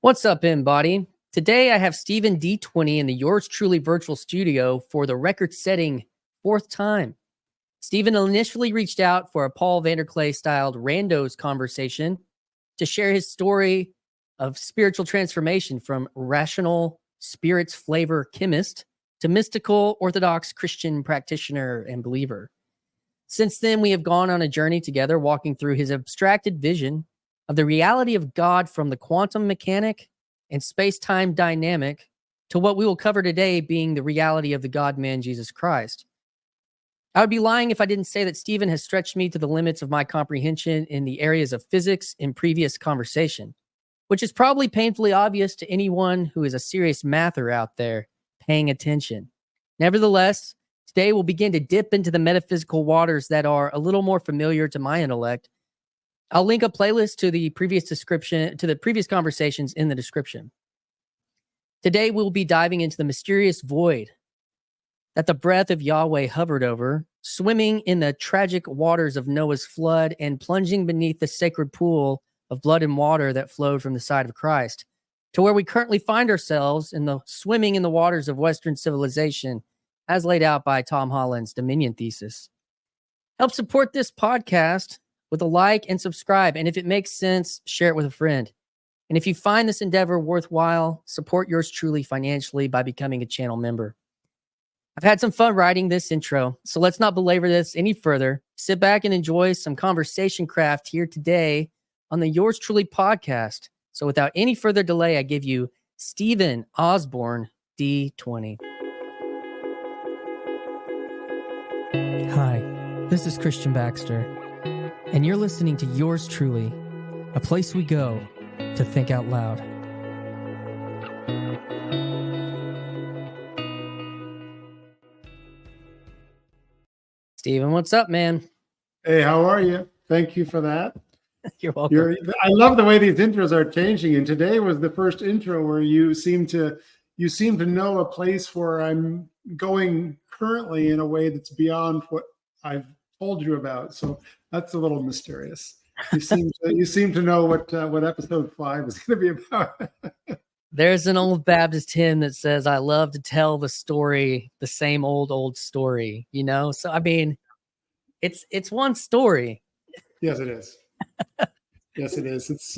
What's up, Embody? Today I have Stephen D20 in the Yours Truly virtual studio for the record-setting fourth time. Stephen initially reached out for a Paul Vanderklay-styled randos conversation to share his story of spiritual transformation from rational spirits flavor chemist to mystical Orthodox Christian practitioner and believer. Since then, we have gone on a journey together, walking through his abstracted vision of the reality of God from the quantum mechanic and space-time dynamic to what we will cover today being the reality of the God-man Jesus Christ. I would be lying if I didn't say that Stephen has stretched me to the limits of my comprehension in the areas of physics in previous conversation, which is probably painfully obvious to anyone who is a serious mather out there paying attention. Nevertheless, today we'll begin to dip into the metaphysical waters that are a little more familiar to my intellect. I'll link a playlist to the previous conversations in the description. Today we'll be diving into the mysterious void that the breath of Yahweh hovered over, swimming in the tragic waters of Noah's flood and plunging beneath the sacred pool of blood and water that flowed from the side of Christ, to where we currently find ourselves swimming in the waters of Western civilization, as laid out by Tom Holland's Dominion thesis. Help support this podcast with a like and subscribe, and if it makes sense, share it with a friend. And if you find this endeavor worthwhile, support yours truly financially by becoming a channel member. I've had some fun writing this intro, so let's not belabor this any further. Sit back and enjoy some conversation craft here today on the Yours Truly podcast. So without any further delay, I give you Stephen Osborn, D20. Hi, this is Christian Baxter, and you're listening to Yours Truly, a place we go to think out loud. Stephen, what's up, man? Hey, how are you? Thank you for that. You're welcome. I love the way these intros are changing, and today was the first intro where you seem to know a place where I'm going currently in a way that's beyond what I've told you about. So that's a little mysterious. You seem to know what episode 5 is going to be about. There's an old Baptist hymn that says, "I love to tell the story, the same old story." You know, so I mean, it's one story. Yes, it is. Yes, it is. It's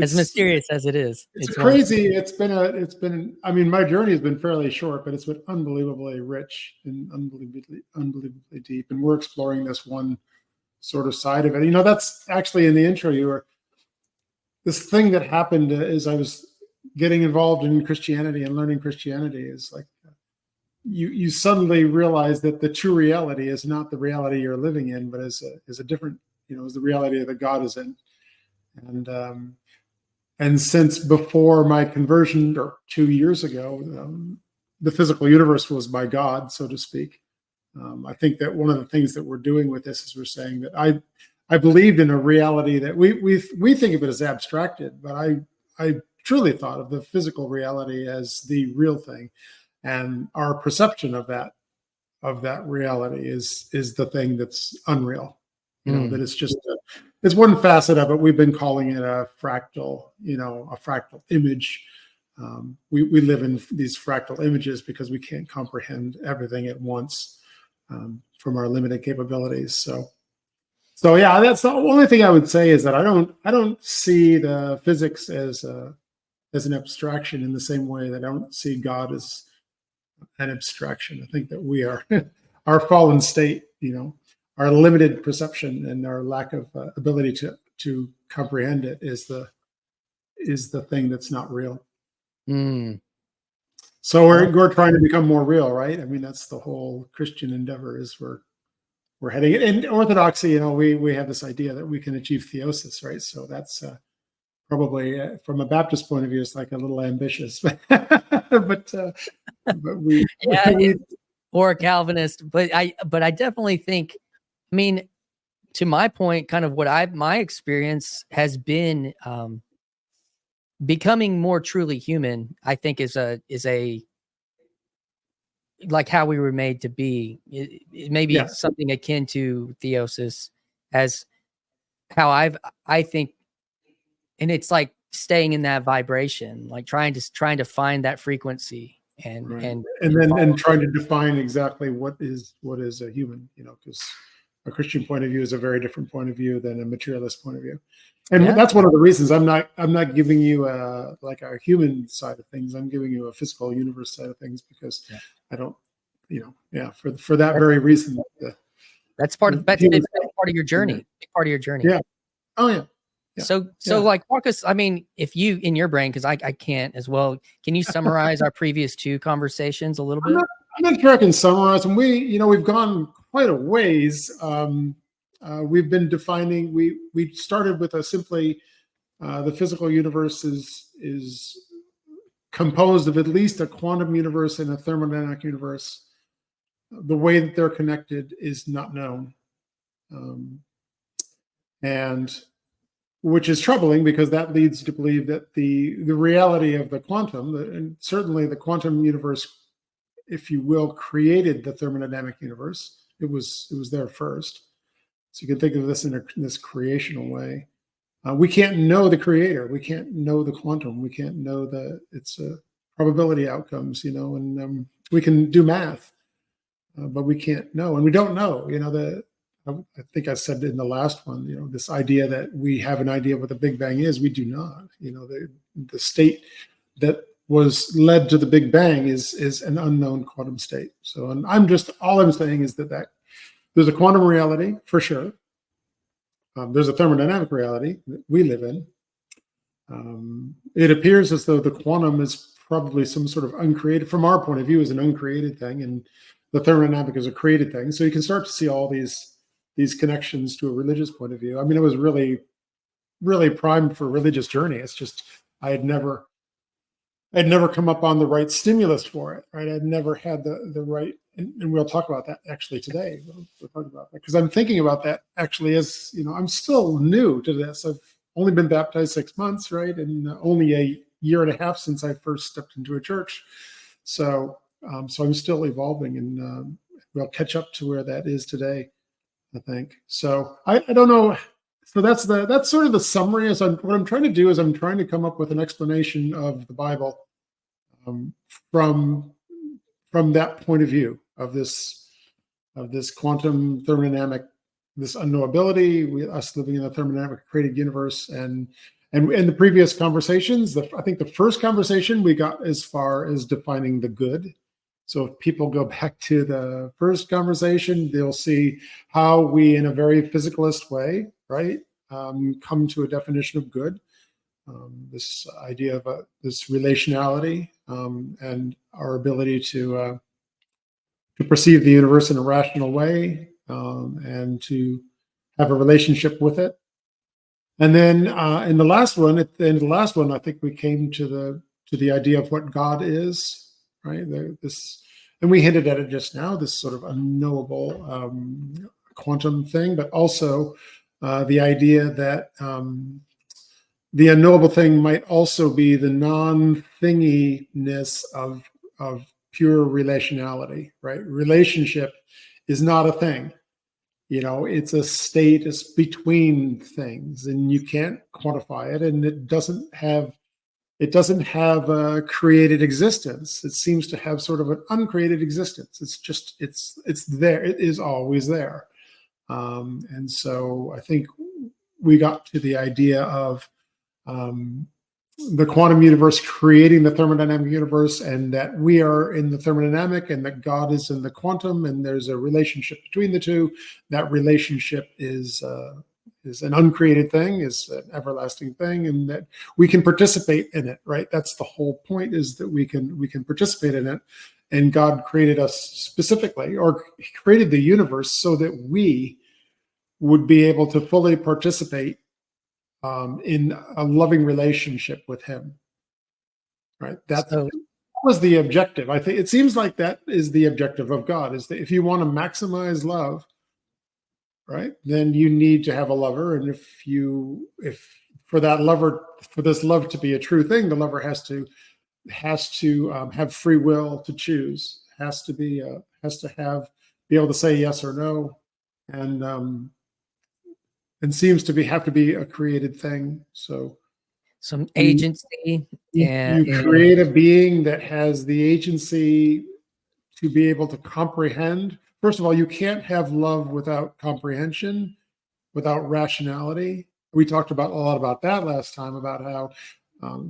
as mysterious as it is. It's crazy. It's been. I mean, my journey has been fairly short, but it's been unbelievably rich and unbelievably deep. And we're exploring this one sort of side of it. You know, that's actually in the intro. This thing that happened is I was getting involved in Christianity and learning Christianity is like you suddenly realize that the true reality is not the reality you're living in, but is a different, is the reality that God is in. And since before my conversion, or 2 years ago, the physical universe was by God, so to speak. I think that one of the things that we're doing with this is we're saying that I believed in a reality that we think of it as abstracted, but I truly thought of the physical reality as the real thing, and our perception of that reality is the thing that's unreal. That it's just it's one facet of it. We've been calling it a fractal, a fractal image. We live in these fractal images because we can't comprehend everything at once from our limited capabilities. So yeah, that's the only thing I would say is that I don't see the physics as an abstraction in the same way that I don't see God as an abstraction. I think that we are our fallen state, our limited perception and our lack of ability to comprehend it is the thing that's not real. So we're trying to become more real, right? I mean, that's the whole Christian endeavor is we're heading it. In Orthodoxy, we have this idea that we can achieve theosis, right? So that's probably from a Baptist point of view, it's like a little ambitious, but we, or a Calvinist, but I definitely think, I mean, to my point, kind of my experience has been becoming more truly human. I think is a like how we were made to be. It may be something akin to theosis, as how I think, and it's like staying in that vibration, like trying to find that frequency and right. and And trying to define exactly what is a human, because a Christian point of view is a very different point of view than a materialist point of view. And yeah. that's one of the reasons I'm not giving you like a human side of things. I'm giving you a physical universe side of things, because I don't, for that very reason. That's part of that's been part of your journey. Part of your journey. Yeah. Oh yeah. So like walk us, I mean, if you in your brain, because I can't as well, can you summarize our previous two conversations a little bit? I'm not sure I can summarize them. We've gone quite a ways. We've been defining, we started with simply the physical universe is composed of at least a quantum universe and a thermodynamic universe. The way that they're connected is not known. And which is troubling, because that leads to believe that the reality of the quantum, and certainly the quantum universe, if you will, created the thermodynamic universe. It was there first. So you can think of this in this creational way. We can't know the creator. We can't know the quantum. We can't know its probability outcomes, and we can do math, but we can't know, and we don't know, I think I said in the last one, this idea that we have an idea of what the Big Bang is. We do not. The state that was led to the Big Bang is an unknown quantum state. So, and all I'm saying is that there's a quantum reality for sure. There's a thermodynamic reality that we live in. It appears as though the quantum is probably some sort of uncreated, from our point of view, is an uncreated thing, and the thermodynamic is a created thing. So you can start to see all these connections to a religious point of view. I mean, it was really, really primed for a religious journey. It's just I had never come up on the right stimulus for it, right? I'd never had the right, and we'll talk about that actually today. We'll talk about that, because I'm thinking about that actually as, I'm still new to this. I've only been baptized 6 months, right? And only a year and a half since I first stepped into a church. So I'm still evolving, and we'll catch up to where that is today, I think. So I don't know. So that's sort of the summary. What I'm trying to do is I'm trying to come up with an explanation of the Bible from that point of view of this quantum thermodynamic, this unknowability, us living in a thermodynamic created universe, and in the previous conversations, I think the first conversation we got as far as defining the good. So if people go back to the first conversation, they'll see how we, in a very physicalist way, right, come to a definition of good. This idea of this relationality, and our ability to perceive the universe in a rational way, and to have a relationship with it. And then in the last one, at the end of the last one, I think we came to the idea of what God is, right? And we hinted at it just now, this sort of unknowable quantum thing, but also the idea that the unknowable thing might also be the non-thinginess of pure relationality, right? Relationship is not a thing. It's a state, it's between things, and you can't quantify it, and it doesn't have a created existence. It seems to have sort of an uncreated existence. It's there. It is always there. And so I think we got to the idea of the quantum universe creating the thermodynamic universe, and that we are in the thermodynamic, and that God is in the quantum, and there's a relationship between the two. That relationship is an uncreated thing, is an everlasting thing, and that we can participate in it, right? That's the whole point, is that we can participate in it. And God created us specifically, or he created the universe so that we would be able to fully participate in a loving relationship with him, right? That was the objective. I think it seems like that is the objective of God, is that if you want to maximize love, right, then you need to have a lover. And if for this love to be a true thing, the lover has to have free will to choose, has to be able to say yes or no, and seems to have to be a created thing. So some agency, You create a being that has the agency to be able to comprehend. First of all, you can't have love without comprehension, without rationality. We talked about a lot about that last time, about how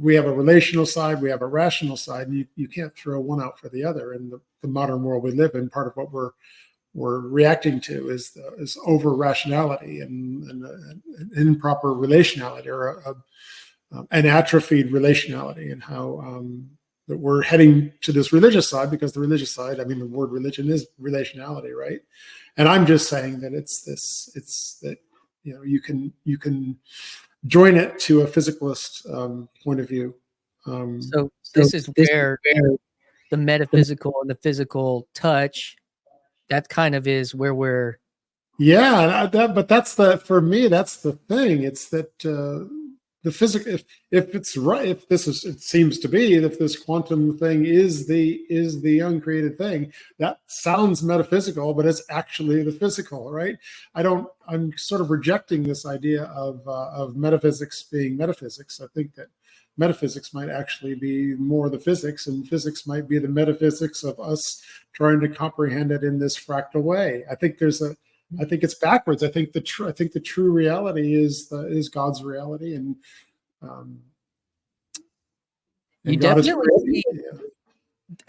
we have a relational side, we have a rational side, and you can't throw one out for the other. In the modern world we live in, part of what we're reacting to is over rationality and an improper relationality, or an atrophied relationality, and how that we're heading to this religious side, because the religious side, I mean, the word religion is relationality, right? And I'm just saying that it's that, you know, you can join it to a physicalist point of view. So this is where the metaphysical and the physical touch, that kind of is where we're. Yeah, but that's for me, that's the thing. It's that the physical, if it's right, if this is, it seems to be, if this quantum thing is the uncreated thing, that sounds metaphysical, but it's actually the physical, right? I'm sort of rejecting this idea of metaphysics being metaphysics. I think that metaphysics might actually be more the physics, and physics might be the metaphysics of us trying to comprehend it in this fractal way. I think it's backwards. I think the true reality is God's reality, and you God definitely is,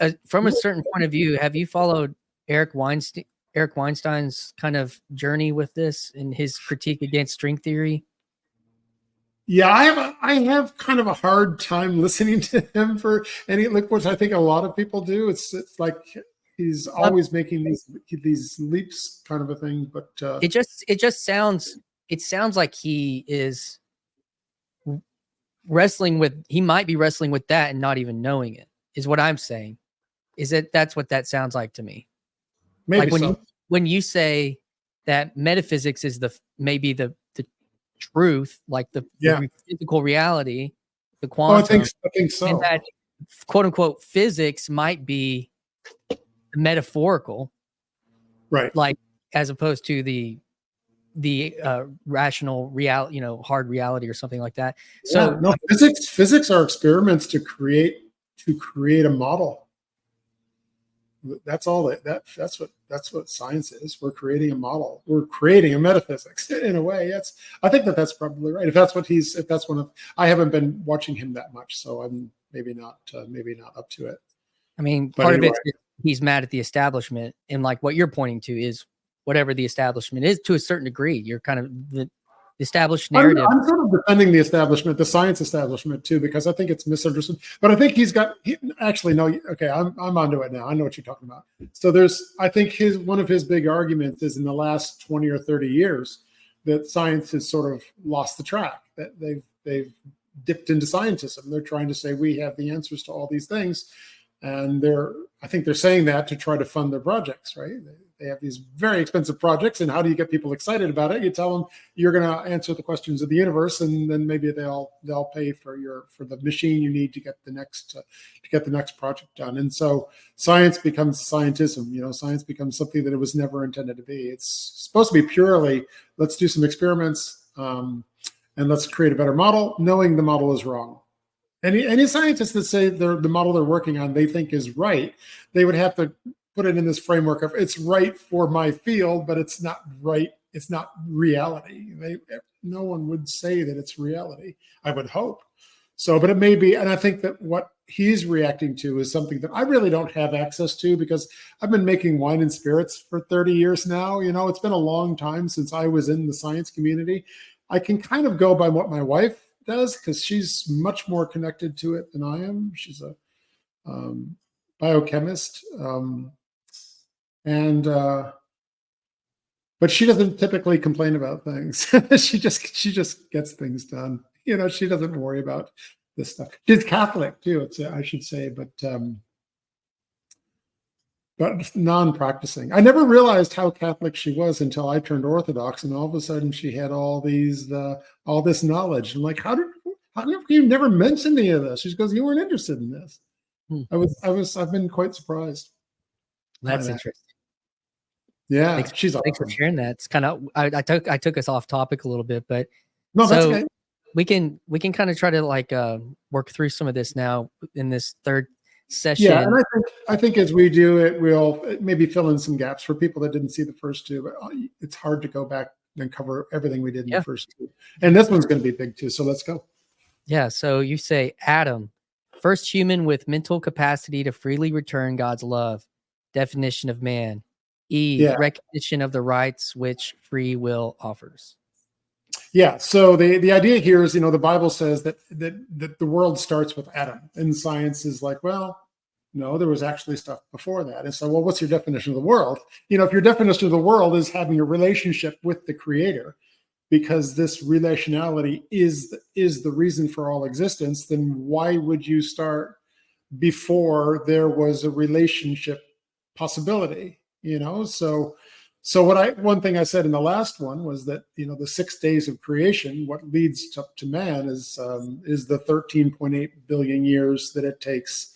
yeah. From a certain point of view. Have you followed Eric Weinstein's kind of journey with this and his critique against string theory? Yeah, I have kind of a hard time listening to him for any, which I think a lot of people do. It's like he's always making these leaps, kind of a thing. But it sounds like he is wrestling with. He might be wrestling with that and not even knowing it. Is what I'm saying. That's what that sounds like to me. Maybe like when you say that metaphysics is maybe the truth, like the physical reality, the quantum. I think so. And that quote unquote physics might be metaphorical, right? Like as opposed to the rational reality, hard reality or something like that. So no, physics are experiments to create a model. That's all that's what science is. We're creating a model. We're creating a metaphysics in a way. I think that's probably right. If that's one of, I haven't been watching him that much, so I'm maybe not up to it. I mean, part of it is he's mad at the establishment, and like what you're pointing to is whatever the establishment is to a certain degree. You're kind of the established narrative. I'm sort of defending the establishment, the science establishment too, because I think it's misunderstood. But I think actually, no, okay, I'm onto it now. I know what you're talking about. So I think one of his big arguments is in the last 20 or 30 years that science has sort of lost the track, that they've dipped into scientism. They're trying to say we have the answers to all these things. And I think they're saying that to try to fund their projects, right? They have these very expensive projects, and how do you get people excited about it? You tell them you're going to answer the questions of the universe, and then maybe they'll pay for the machine you need to get the next project done. And so science becomes scientism. Science becomes something that it was never intended to be. It's supposed to be purely, let's do some experiments and let's create a better model, knowing the model is wrong. Any scientists that say the model they're working on they think is right, they would have to put it in this framework of it's right for my field, but it's not right. It's not reality. No one would say that it's reality, I would hope. So, but it may be, and I think that what he's reacting to is something that I really don't have access to, because I've been making wine and spirits for 30 years now. It's been a long time since I was in the science community. I can kind of go by what my wife does, because she's much more connected to it than I am. She's a biochemist, but she doesn't typically complain about things. she just gets things done. She doesn't worry about this stuff. She's Catholic too, I should say, but non-practicing. I never realized how Catholic she was until I turned Orthodox, and all of a sudden she had all this knowledge. I'm like, how come you never mentioned any of this? She goes, you weren't interested in this. I've been quite surprised. That's interesting. Yeah, she's awesome. Thanks for sharing that. It's kind of I took us off topic a little bit, but no, that's okay. we can kind of try to like work through some of this now in this third session. Yeah, and I think as we do it, we'll maybe fill in some gaps for people that didn't see the first two. But it's hard to go back and cover everything we did in the first two. And this one's going to be big too. So let's go. Yeah. So you say Adam, first human with mental capacity to freely return God's love. Definition of man. Eve, recognition of the rights which free will offers. Yeah. So the idea here is, the Bible says that the world starts with Adam, and science is like, well, no, there was actually stuff before that. And so, well, what's your definition of the world? If your definition of the world is having a relationship with the Creator, because this relationality is the reason for all existence, then why would you start before there was a relationship possibility? So one thing I said in the last one was that, the 6 days of creation, what leads to man is the 13.8 billion years that it takes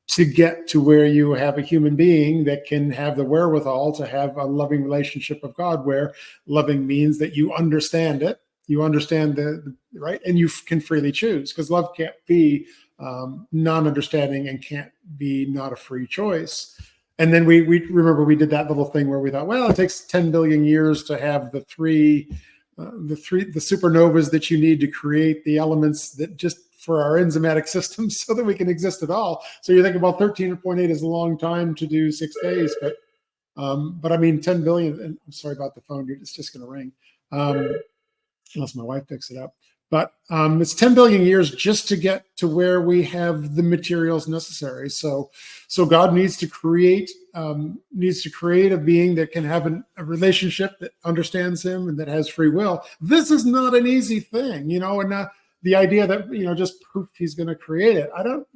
to get to where you have a human being that can have the wherewithal to have a loving relationship with God, where loving means that you understand it, you understand the right, and you can freely choose, because love can't be non-understanding and can't be not a free choice. And then we remember we did that little thing where we thought, well, it takes 10 billion years to have the supernovas that you need to create the elements that just for our enzymatic systems so that we can exist at all. So you think about 13.8 is a long time to do 6 days, but I mean 10 billion. And I'm sorry about the phone; it's just going to ring unless my wife picks it up. But it's 10 billion years just to get to where we have the materials necessary. So God needs to create a being that can have a relationship that understands Him and that has free will. This is not an easy thing, and the idea that just poof, He's going to create it. I don't,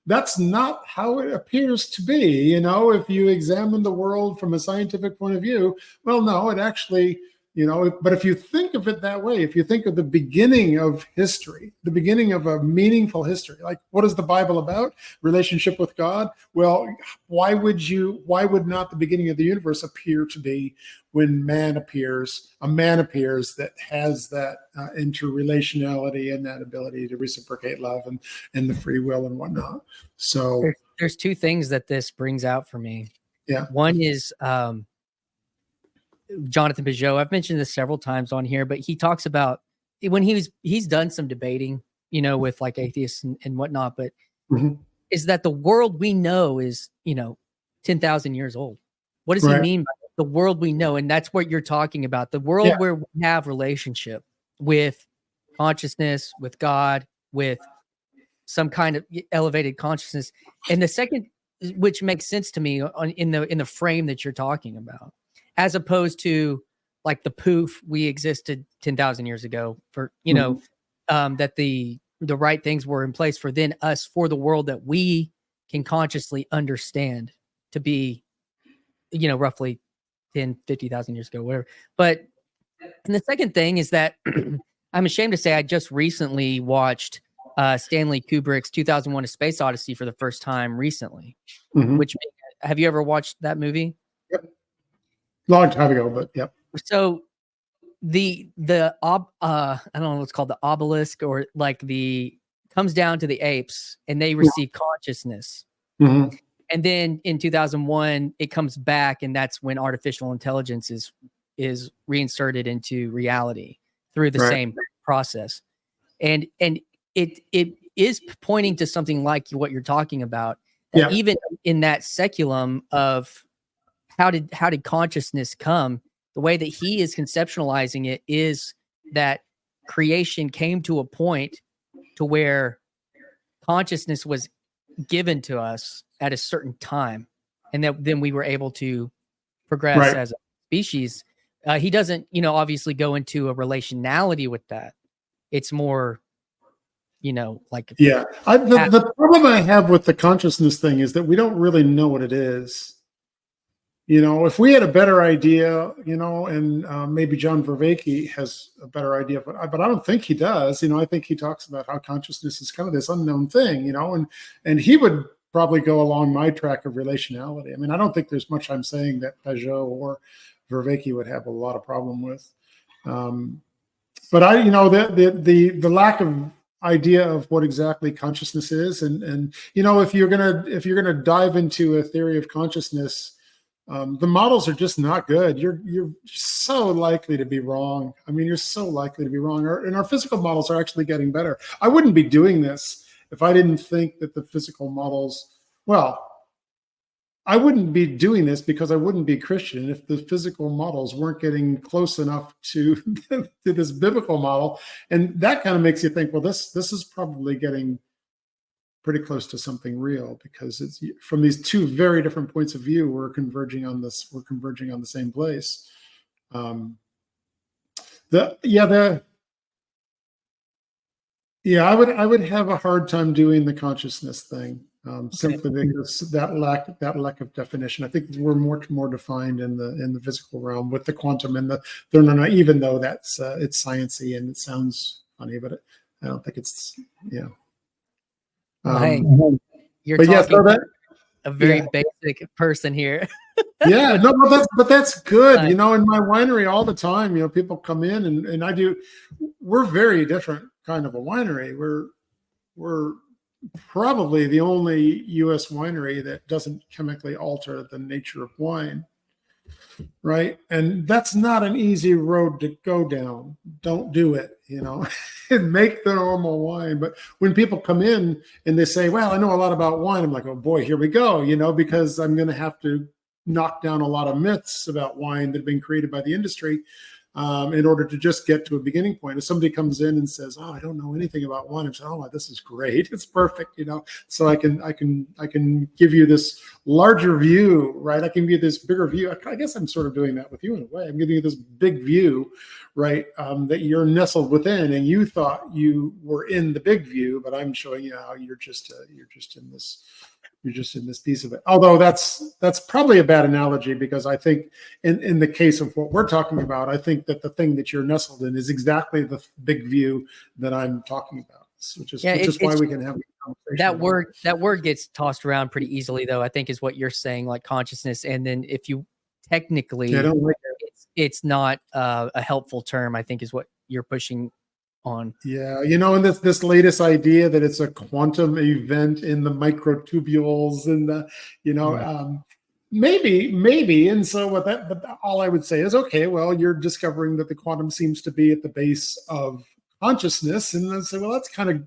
that's not how it appears to be. If you examine the world from a scientific point of view, well, no, it actually. But if you think of it that way, if you think of the beginning of history, the beginning of a meaningful history, like what is the Bible about? Relationship with God. Well, why would not the beginning of the universe appear to be when a man appears that has that interrelationality and that ability to reciprocate love and the free will and whatnot. So there's two things that this brings out for me. Yeah. One is, Jonathan Peugeot, I've mentioned this several times on here, but he talks about when he's done some debating, with like atheists and whatnot, but is that the world we know is, 10,000 years old. What does he mean by the world we know? And that's what you're talking about. The world where we have relationship with consciousness, with God, with some kind of elevated consciousness. And the second, which makes sense to me in the frame that you're talking about, as opposed to like the poof, we existed 10,000 years ago for, that the right things were in place for then us, for the world that we can consciously understand to be, roughly 10, 50,000 years ago, whatever. But, and the second thing is that I'm ashamed to say I just recently watched Stanley Kubrick's 2001: A Space Odyssey for the first time recently, which, have you ever watched that movie? Yep. Long time ago, but yep. So I don't know what's called, the obelisk, or like comes down to the apes and they receive consciousness. And then in 2001, it comes back, and that's when artificial intelligence is reinserted into reality through the same process. And it is pointing to something like what you're talking about. That even in that seculum of how did consciousness come, the way that he is conceptualizing it is that creation came to a point to where consciousness was given to us at a certain time, and that then we were able to progress as a species. He doesn't, obviously go into a relationality with that. It's more, like the problem I have with the consciousness thing is that we don't really know what it is. If we had a better idea, and maybe John Vervaeke has a better idea, but I don't think he does. I think he talks about how consciousness is kind of this unknown thing, and he would probably go along my track of relationality. I mean, I don't think there's much I'm saying that Peugeot or Vervaeke would have a lot of problem with. But the lack of idea of what exactly consciousness is, and if you're gonna dive into a theory of consciousness, the models are just not good. You're so likely to be wrong. I mean, you're so likely to be wrong. And our physical models are actually getting better. I wouldn't be doing this if I didn't think that the physical models, well, I wouldn't be doing this because I wouldn't be Christian if the physical models weren't getting close enough to to this biblical model. And that kind of makes you think, well, this is probably getting pretty close to something real, because it's from these two very different points of view, we're converging on the same place. I would have a hard time doing the consciousness thing, simply because that lack of definition. I think we're much more defined in the physical realm with the quantum and the no, even though that's it's sciencey and it sounds funny, but I don't think it's Right. You're but talking so a very basic person here. Yeah, no, but that's good. In my winery all the time, people come in and I do. We're very different kind of a winery. We're probably the only U.S. winery that doesn't chemically alter the nature of wine, right? And that's not an easy road to go down. Don't do it, and make the normal wine. But when people come in and they say, well, I know a lot about wine, I'm like, oh boy, here we go, because I'm going to have to knock down a lot of myths about wine that have been created by the industry in order to just get to a beginning point. If somebody comes in and says, oh, I don't know anything about wine, I'm saying, oh, this is great. It's perfect, so I can give you this larger view, right? I can give you this bigger view. I guess I'm sort of doing that with you in a way. I'm giving you this big view, right? That you're nestled within, and you thought you were in the big view, but I'm showing you how you're just in this. You're just in this piece of it. Although that's probably a bad analogy, because I think in the case of what we're talking about, I think that the thing that you're nestled in is exactly the big view that I'm talking about, which is why we can have a conversation. That word gets tossed around pretty easily, though, I think is what you're saying, like consciousness. And then if you technically, I don't like it's not a helpful term, I think is what you're pushing on. Yeah, and this latest idea that it's a quantum event in the microtubules and the, maybe. And so but all I would say is, okay, well, you're discovering that the quantum seems to be at the base of consciousness, and then say, well, that's kind of,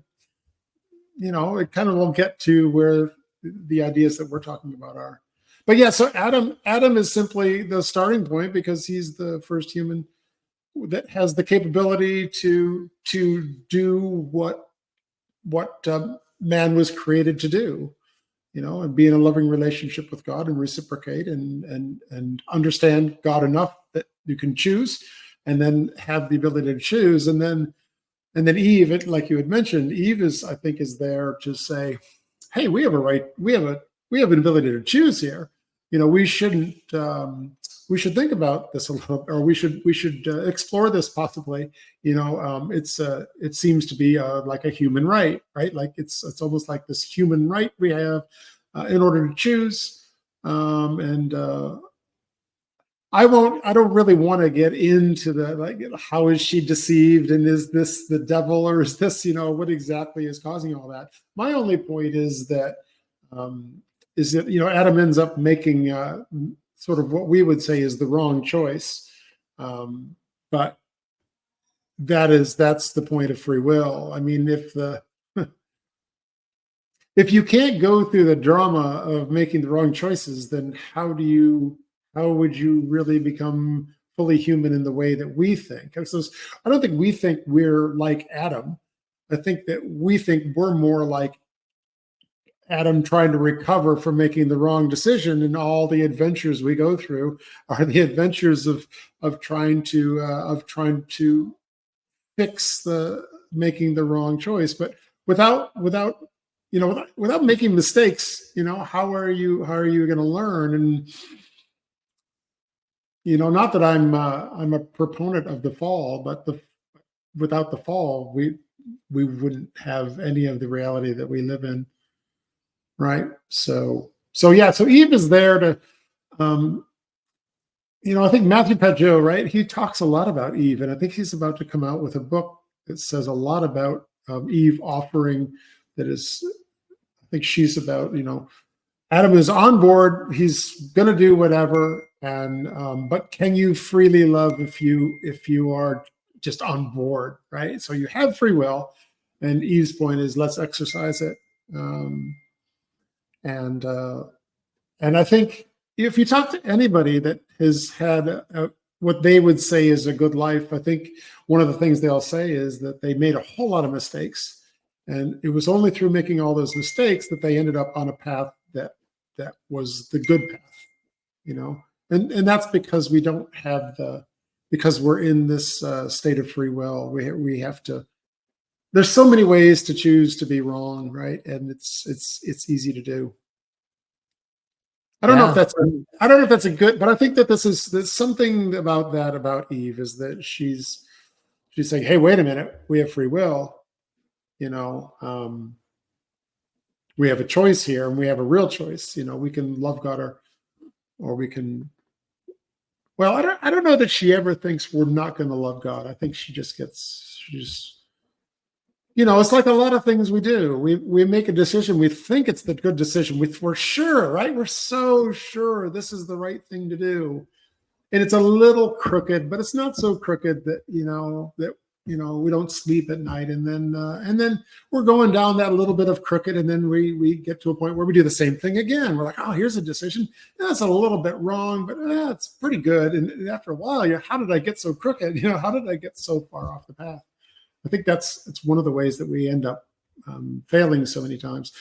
it kind of will get to where the ideas that we're talking about are. But yeah, so Adam is simply the starting point, because he's the first human that has the capability to do what man was created to do, and be in a loving relationship with God and reciprocate and understand God enough that you can choose, and then have the ability to choose. And then Eve, like you had mentioned, Eve is there to say, hey, we have a right, we have an ability to choose here. We shouldn't. We should think about this a little, or we should explore this possibly. It seems to be like a human right? Like it's almost like this human right we have in order to choose. And I don't really want to get into the how is she deceived, and is this the devil, or is this what exactly is causing all that? My only point is that Adam ends up making sort of what we would say is the wrong choice, but that's the point of free will. I mean, if you can't go through the drama of making the wrong choices, then how would you really become fully human in the way that we think? So I don't think we think we're like Adam. I think that we think we're more like Adam trying to recover from making the wrong decision, and all the adventures we go through are the adventures of trying to fix making the wrong choice, but without making mistakes. How are you going to learn? And not that I'm a proponent of the fall, but without the fall, we wouldn't have any of the reality that we live in. Right. So Eve is there to I think Matthew Pageau, right? He talks a lot about Eve, and I think he's about to come out with a book that says a lot about Eve offering. That is, I think she's about, Adam is on board. He's going to do whatever, and but can you freely love if you are just on board, right? So you have free will, and Eve's point is let's exercise it, and I think if you talk to anybody that has had what they would say is a good life, I think one of the things they'll say is that they made a whole lot of mistakes, and it was only through making all those mistakes that they ended up on a path that was the good path, and that's because we don't have because we're in this state of free will. We have to. There's so many ways to choose to be wrong, right? And it's easy to do. I don't know if that's a good, but I think that there's something about Eve is that she's saying, hey, wait a minute, we have free will, we have a choice here, and we have a real choice. We can love God or we can. Well, I don't know that she ever thinks we're not going to love God. I think she just it's like a lot of things we do. We make a decision. We think it's the good decision. We're sure, right? We're so sure this is the right thing to do. And it's a little crooked, but it's not so crooked that, we don't sleep at night. And then we're going down that little bit of crooked. And then we get to a point where we do the same thing again. We're like, oh, here's a decision. That's a little bit wrong, but it's pretty good. And after a while, how did I get so crooked? How did I get so far off the path? I think it's one of the ways that we end up failing so many times,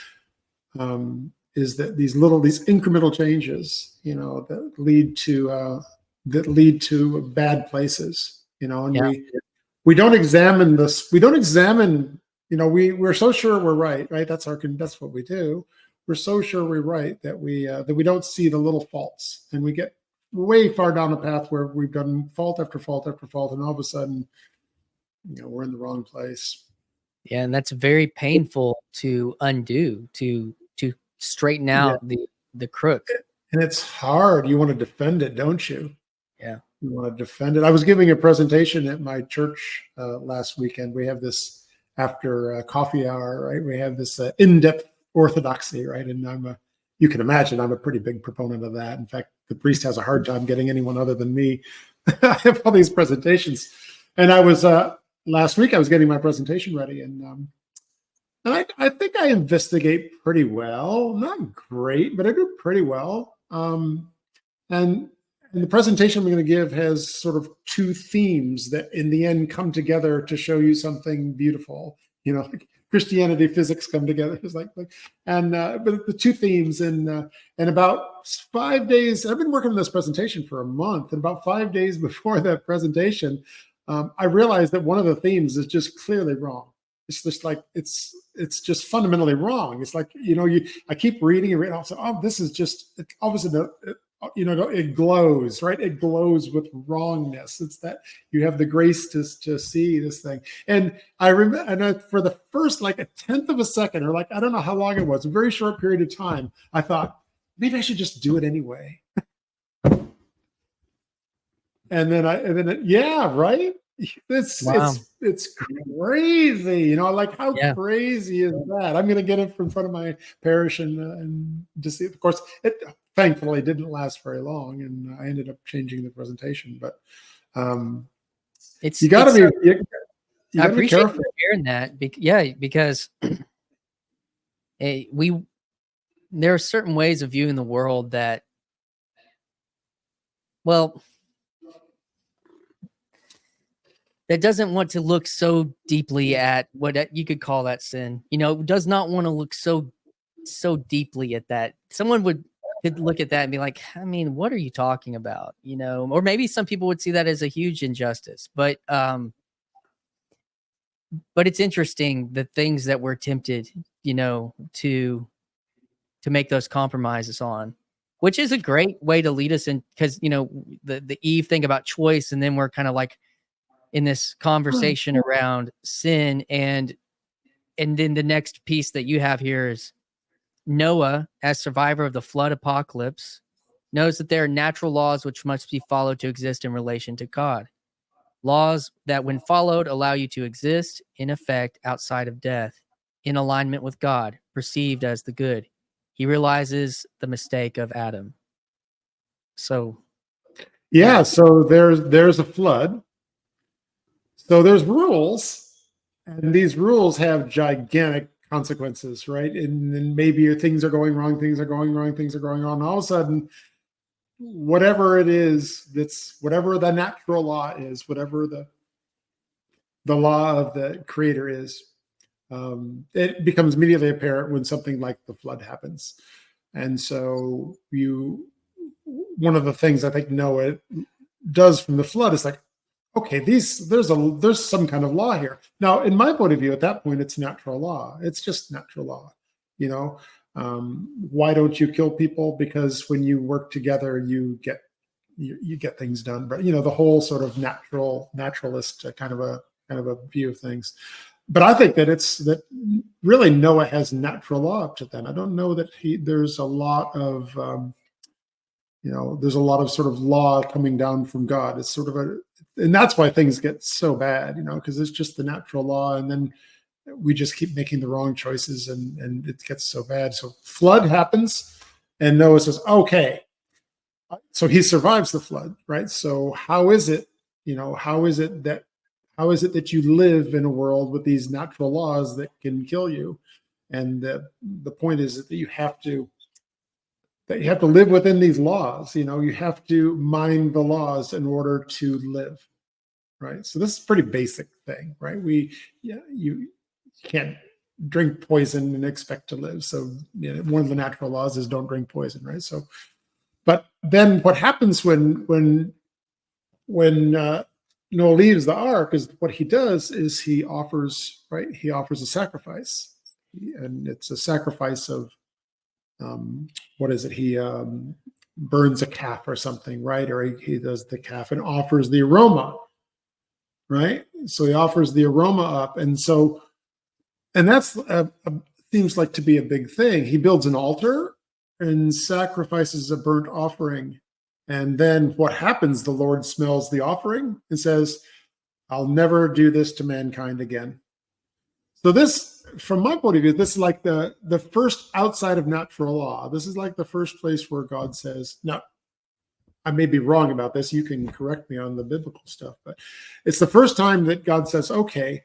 is that these incremental changes, that lead to bad places, and Yeah. we don't examine this. We don't examine. We're so sure we're right. That's what we do. We're so sure we're right that we don't see the little faults, and we get way far down a path where we've done fault after fault after fault, and all of a sudden, we're in the wrong place. Yeah, and that's very painful to undo, to straighten out the crook. And it's hard. You want to defend it, don't you? Yeah. You want to defend it. I was giving a presentation at my church last weekend. We have this after coffee hour, right? We have this in-depth orthodoxy, right? And you can imagine I'm a pretty big proponent of that. In fact, the priest has a hard time getting anyone other than me. I have all these presentations, and I was last week I was getting my presentation ready, and I think I investigate pretty well. Not great, but I do pretty well. And the presentation I'm going to give has sort of two themes that in the end come together to show you something beautiful. Like Christianity, physics come together. It's but the two themes, and about 5 days, I've been working on this presentation for a month, and about 5 days before that presentation, I realized that one of the themes is just clearly wrong. It's just like it's just fundamentally wrong. It's like I keep reading and reading. Also, this is just all of a sudden it glows, right? It glows with wrongness. It's that you have the grace to see this thing. And I remember, and for the first like a tenth of a second, or I don't know how long it was, a very short period of time, I thought maybe I should just do it anyway. And then yeah, right. It's crazy, how crazy is that? I'm going to get it in front of my parish and just see. Of course, it thankfully didn't last very long, and I ended up changing the presentation. But you got to be. I appreciate you hearing that. Because there are certain ways of viewing the world that, that doesn't want to look so deeply at what you could call that sin. Does not want to look so deeply at that. Someone could look at that and be like, I mean, what are you talking about? Or maybe some people would see that as a huge injustice. But it's interesting the things that we're tempted, to make those compromises on, which is a great way to lead us in, because the Eve thing about choice, and then we're kind of like in this conversation around sin, and then the next piece that you have here is Noah as survivor of the flood apocalypse, knows that there are natural laws which must be followed to exist in relation to God. Laws that, when followed, allow you to exist in effect outside of death, in alignment with God, perceived as the good. He realizes the mistake of Adam. So, Yeah, so there's a flood. So there's rules, and these rules have gigantic consequences, right? And then maybe things are going wrong, things are going wrong, things are going on. All of a sudden, whatever it is, whatever the natural law is, whatever the law of the creator is, it becomes immediately apparent when something like the flood happens. And so one of the things I think Noah does from the flood is like, okay, there's some kind of law here. Now, in my point of view, at that point, it's natural law. It's just natural law. Why don't you kill people? Because when you work together, you get things done. But the whole sort of naturalist kind of a view of things. But I think that really Noah has natural law up to then. I don't know that there's a lot of there's a lot of sort of law coming down from God. It's sort of and that's why things get so bad, because it's just the natural law, and then we just keep making the wrong choices, and it gets so bad. So flood happens, and Noah says, okay. So he survives the flood, right? So how is it that you live in a world with these natural laws that can kill you? And the point is that you have to live within these laws. You have to mind the laws in order to live, right? So this is a pretty basic thing, right? You can't drink poison and expect to live. So one of the natural laws is don't drink poison, right? So, but then what happens when Noah leaves the ark is what he does is he offers a sacrifice, and it's a sacrifice of what is it? He burns a calf or something, right? Or he does the calf and offers the aroma, right? So he offers the aroma up, and that's seems like to be a big thing. He builds an altar and sacrifices a burnt offering. And then what happens? The Lord smells the offering and says, I'll never do this to mankind again. So this, from my point of view, this is like the first outside of natural law. This is like the first place where God says, now, I may be wrong about this. You can correct me on the biblical stuff, but it's the first time that God says, okay,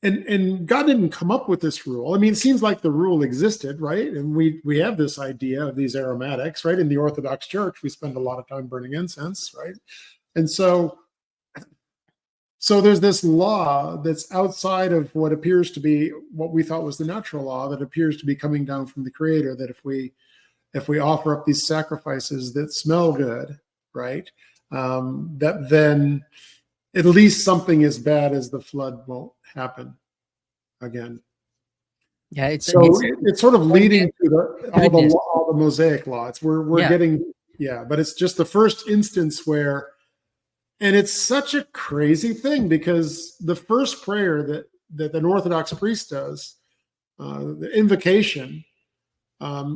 and God didn't come up with this rule. I mean, it seems like the rule existed, right? And we have this idea of these aromatics, right? In the Orthodox Church, we spend a lot of time burning incense, right? And so there's this law that's outside of what appears to be what we thought was the natural law, that appears to be coming down from the Creator, that if we offer up these sacrifices that smell good, right, that then at least something as bad as the flood won't happen again. Yeah, it's sort of leading to all the Mosaic law. We're getting, but it's just the first instance where, and it's such a crazy thing because the first prayer that an Orthodox priest does, the invocation,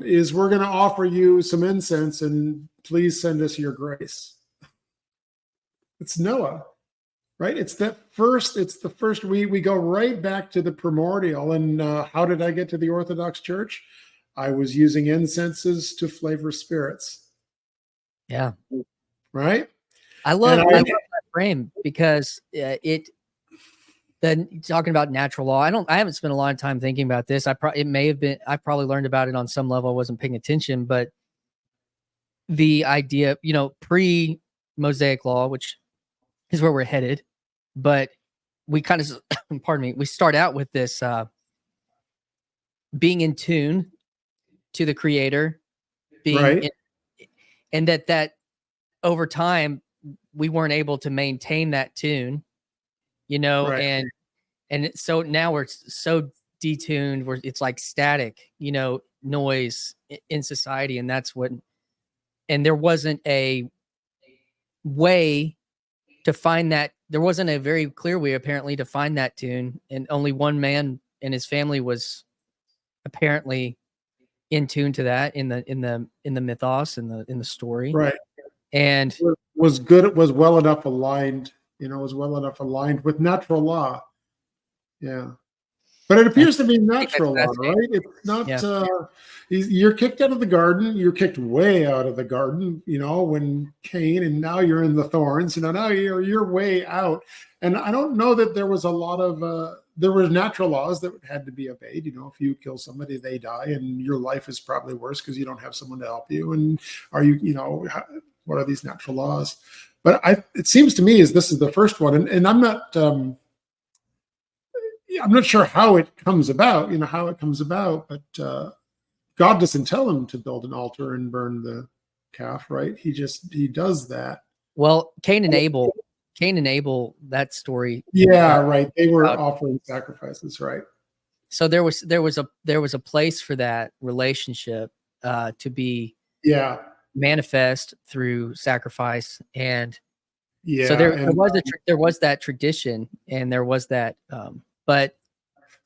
is we're going to offer you some incense and please send us your grace. It's Noah. Right? It's the first, we go right back to the primordial. And how did I get to the Orthodox Church? I was using incenses to flavor spirits. Yeah. Right? I love that frame because then talking about natural law, I haven't spent a lot of time thinking about this. I probably learned about it on some level. I wasn't paying attention, but the idea, pre-Mosaic law, which is where we're headed, but we kind of, we start out with this being in tune to the Creator, and that over time we weren't able to maintain that tune, and so now we're so detuned where it's like static, noise in society, and that's what. And there wasn't a way to find that. There wasn't a very clear way, apparently, to find that tune, and only one man and his family was apparently in tune to that in the mythos, in the story. Right. And Was good. It was well enough aligned, was well enough aligned with natural law. Yeah. But it appears to be natural law, right? It's not, yeah. You're kicked out of the garden. You're kicked way out of the garden, when Cain, and now you're in the thorns, now you're way out. And I don't know that there was a lot of, there were natural laws that had to be obeyed. If you kill somebody, they die, and your life is probably worse because you don't have someone to help you. And what are these natural laws? But it seems to me as this is the first one, and I'm not sure how it comes about, but God doesn't tell him to build an altar and burn the calf, right? He does that. Well, Cain and Abel, that story. Yeah, right. They were offering sacrifices, right? So there was a place for that relationship to be manifest through sacrifice, and so there was that tradition, and there was that. But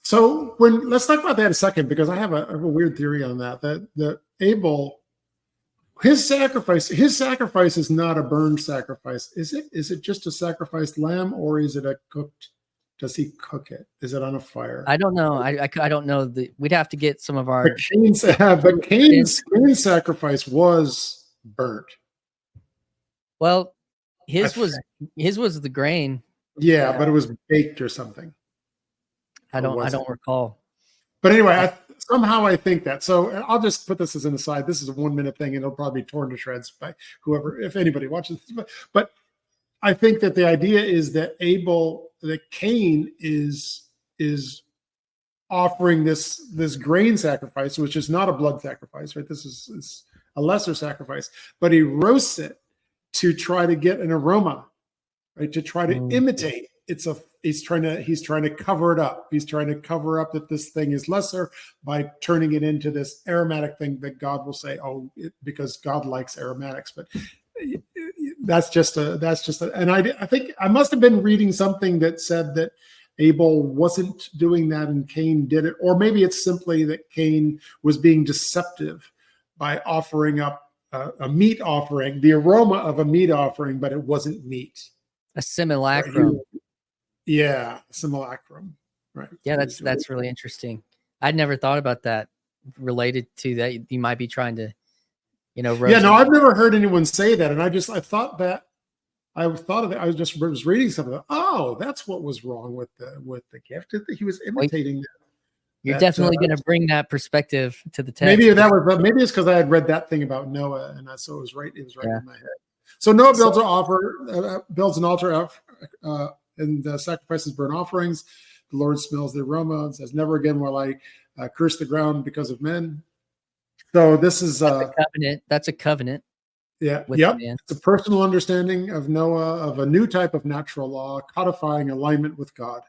so let's talk about that a second, because I have a weird theory on that. That Abel, his sacrifice is not a burned sacrifice. Is it just a sacrificed lamb, or is it a cooked? Does he cook it? Is it on a fire? I don't know. I don't know. We'd have to get some of our. Cain's sacrifice was burnt. Well, his was the grain. Yeah, but it was baked or something. I don't recall. But anyway, somehow I think that. So I'll just put this as an aside. This is a 1-minute thing, and it'll probably be torn to shreds by whoever, if anybody watches this. But I think that the idea is that Cain is offering this grain sacrifice, which is not a blood sacrifice, right? This is a lesser sacrifice, but he roasts it to try to get an aroma, right? To try to imitate. He's trying to cover it up. He's trying to cover up that this thing is lesser by turning it into this aromatic thing that God will say, because God likes aromatics. But that's just and I think I must have been reading something that said that Abel wasn't doing that and Cain did it, or maybe it's simply that Cain was being deceptive by offering up a meat offering, the aroma of a meat offering, but it wasn't meat. A simulacrum. Yeah, simulacrum. Right. Yeah, that's really interesting. I'd never thought about that related to that. You might be trying to, Yeah, no, I've never heard anyone say that, and I thought of it. I was reading something. Oh, that's what was wrong with the gift. He was imitating. You're definitely going to bring that perspective to the text. Maybe it's because I had read that thing about Noah, and so it was right. It was right in my head. So Noah builds an altar and sacrifices burnt offerings. The Lord smells the aroma and says, "Never again will I curse the ground because of men." So this is a covenant. That's a covenant. Yeah. Yep. It's a personal understanding of Noah, of a new type of natural law, codifying alignment with God.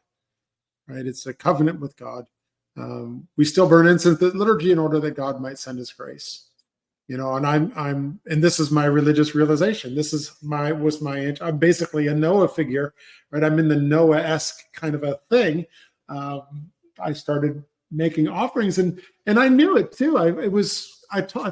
Right. It's a covenant with God. We still burn incense at liturgy in order that God might send His grace. And and this is my religious realization. I'm basically a Noah figure, right? I'm in the Noah-esque kind of a thing. I started making offerings, and I knew it too. I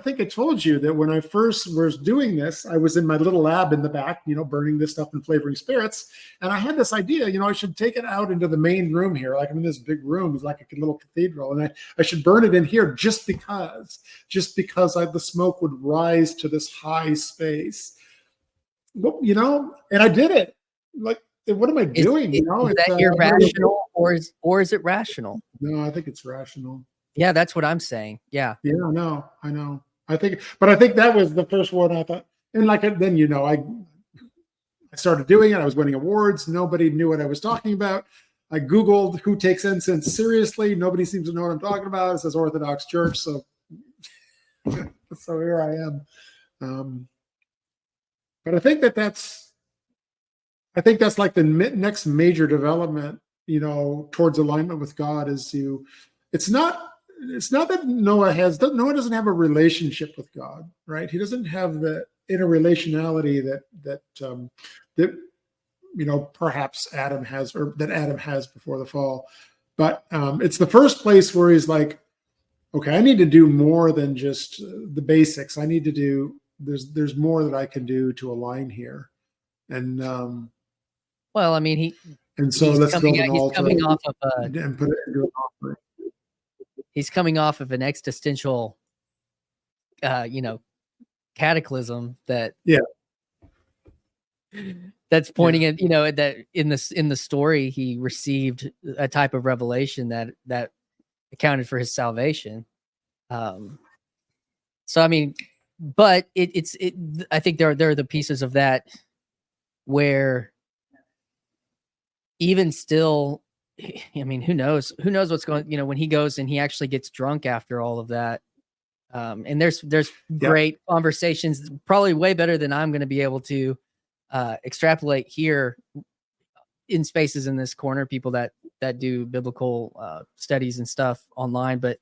think I told you that when I first was doing this, I was in my little lab in the back, burning this stuff and flavoring spirits. And I had this idea, I should take it out into the main room here. Like I'm in this big room, it's like a little cathedral. And I should burn it in here just because the smoke would rise to this high space. Well, and I did it. Like, what am I doing? Is that irrational or is it rational? No, I think it's rational. Yeah, that's what I'm saying. Yeah. Yeah, I know. I think that was the first one I thought. And then, I started doing it. I was winning awards. Nobody knew what I was talking about. I Googled who takes incense seriously. Nobody seems to know what I'm talking about. It says Orthodox Church. So here I am. But I think that's like the next major development, towards alignment with God it's not that Noah doesn't have a relationship with God, right? He doesn't have the interrelationality that perhaps Adam has, or that Adam has before the fall. But it's the first place where he's like, okay, I need to do more than just the basics. I need to do, there's more that I can do to align here. And Well, I mean, so let's build an altar coming off of and put it into an offering. he's coming off of an existential, cataclysm that that's pointing at, that in the story he received a type of revelation that accounted for his salvation. So I mean, but I think there are the pieces of that where even still, I mean, who knows what's going, when he goes and he actually gets drunk after all of that. And there's great conversations, probably way better than I'm going to be able to extrapolate here in Spaces in this corner, people that do biblical studies and stuff online. But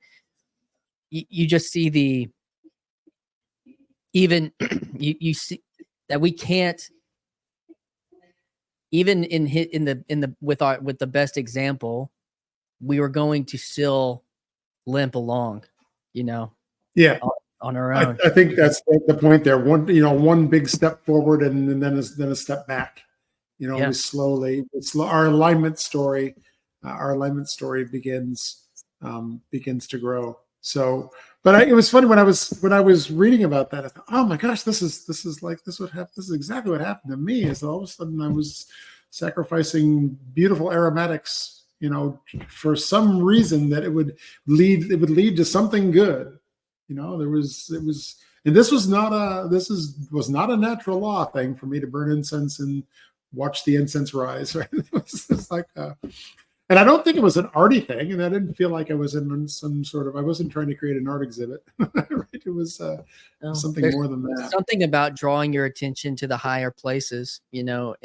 you just see you see that we can't, even with the best example, we were going to still limp along, on our own. I think that's the point there. One big step forward and then a step back. We slowly, our alignment story begins to grow. So, but it was funny when I was reading about that. I thought, oh my gosh, this is exactly what happened to me. Is all of a sudden I was sacrificing beautiful aromatics, for some reason that it would lead to something good. And this was not a natural law thing for me to burn incense and watch the incense rise. Right? It was just like, and I don't think it was an arty thing, and I didn't feel like I was in some sort of, I wasn't trying to create an art exhibit. Right? It was something more than that. Something about drawing your attention to the higher places, and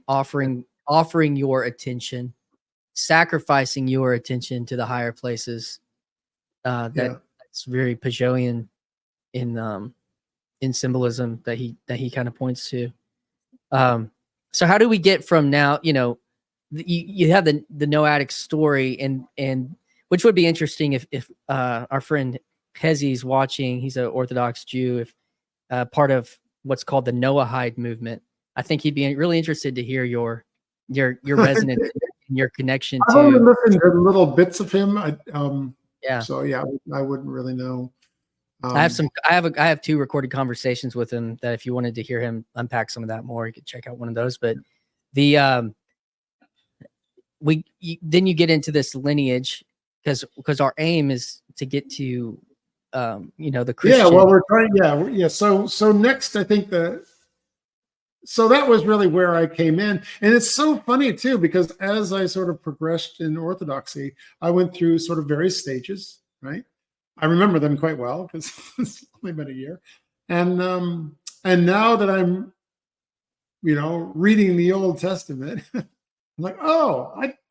offering your attention, sacrificing your attention to the higher places. That's very Pageauian in symbolism that he kind of points to. So how do we get from now, you have the Noatic story and which would be interesting if our friend Hezzy's watching. He's an Orthodox Jew, if part of what's called the Noahide movement. I think he'd be really interested to hear your resonance and your connection to. I've only listened to little bits of him. So I wouldn't really know. I have 2 recorded conversations with him that if you wanted to hear him unpack some of that more, you could check out one of those. But then you get into this lineage because our aim is to get to the Christian. Yeah, well, we're trying. So next, I think so that was really where I came in. And it's so funny too, because as I sort of progressed in Orthodoxy, I went through sort of various stages, right? I remember them quite well because it's only been a year. And now that I'm, reading the Old Testament, I'm like,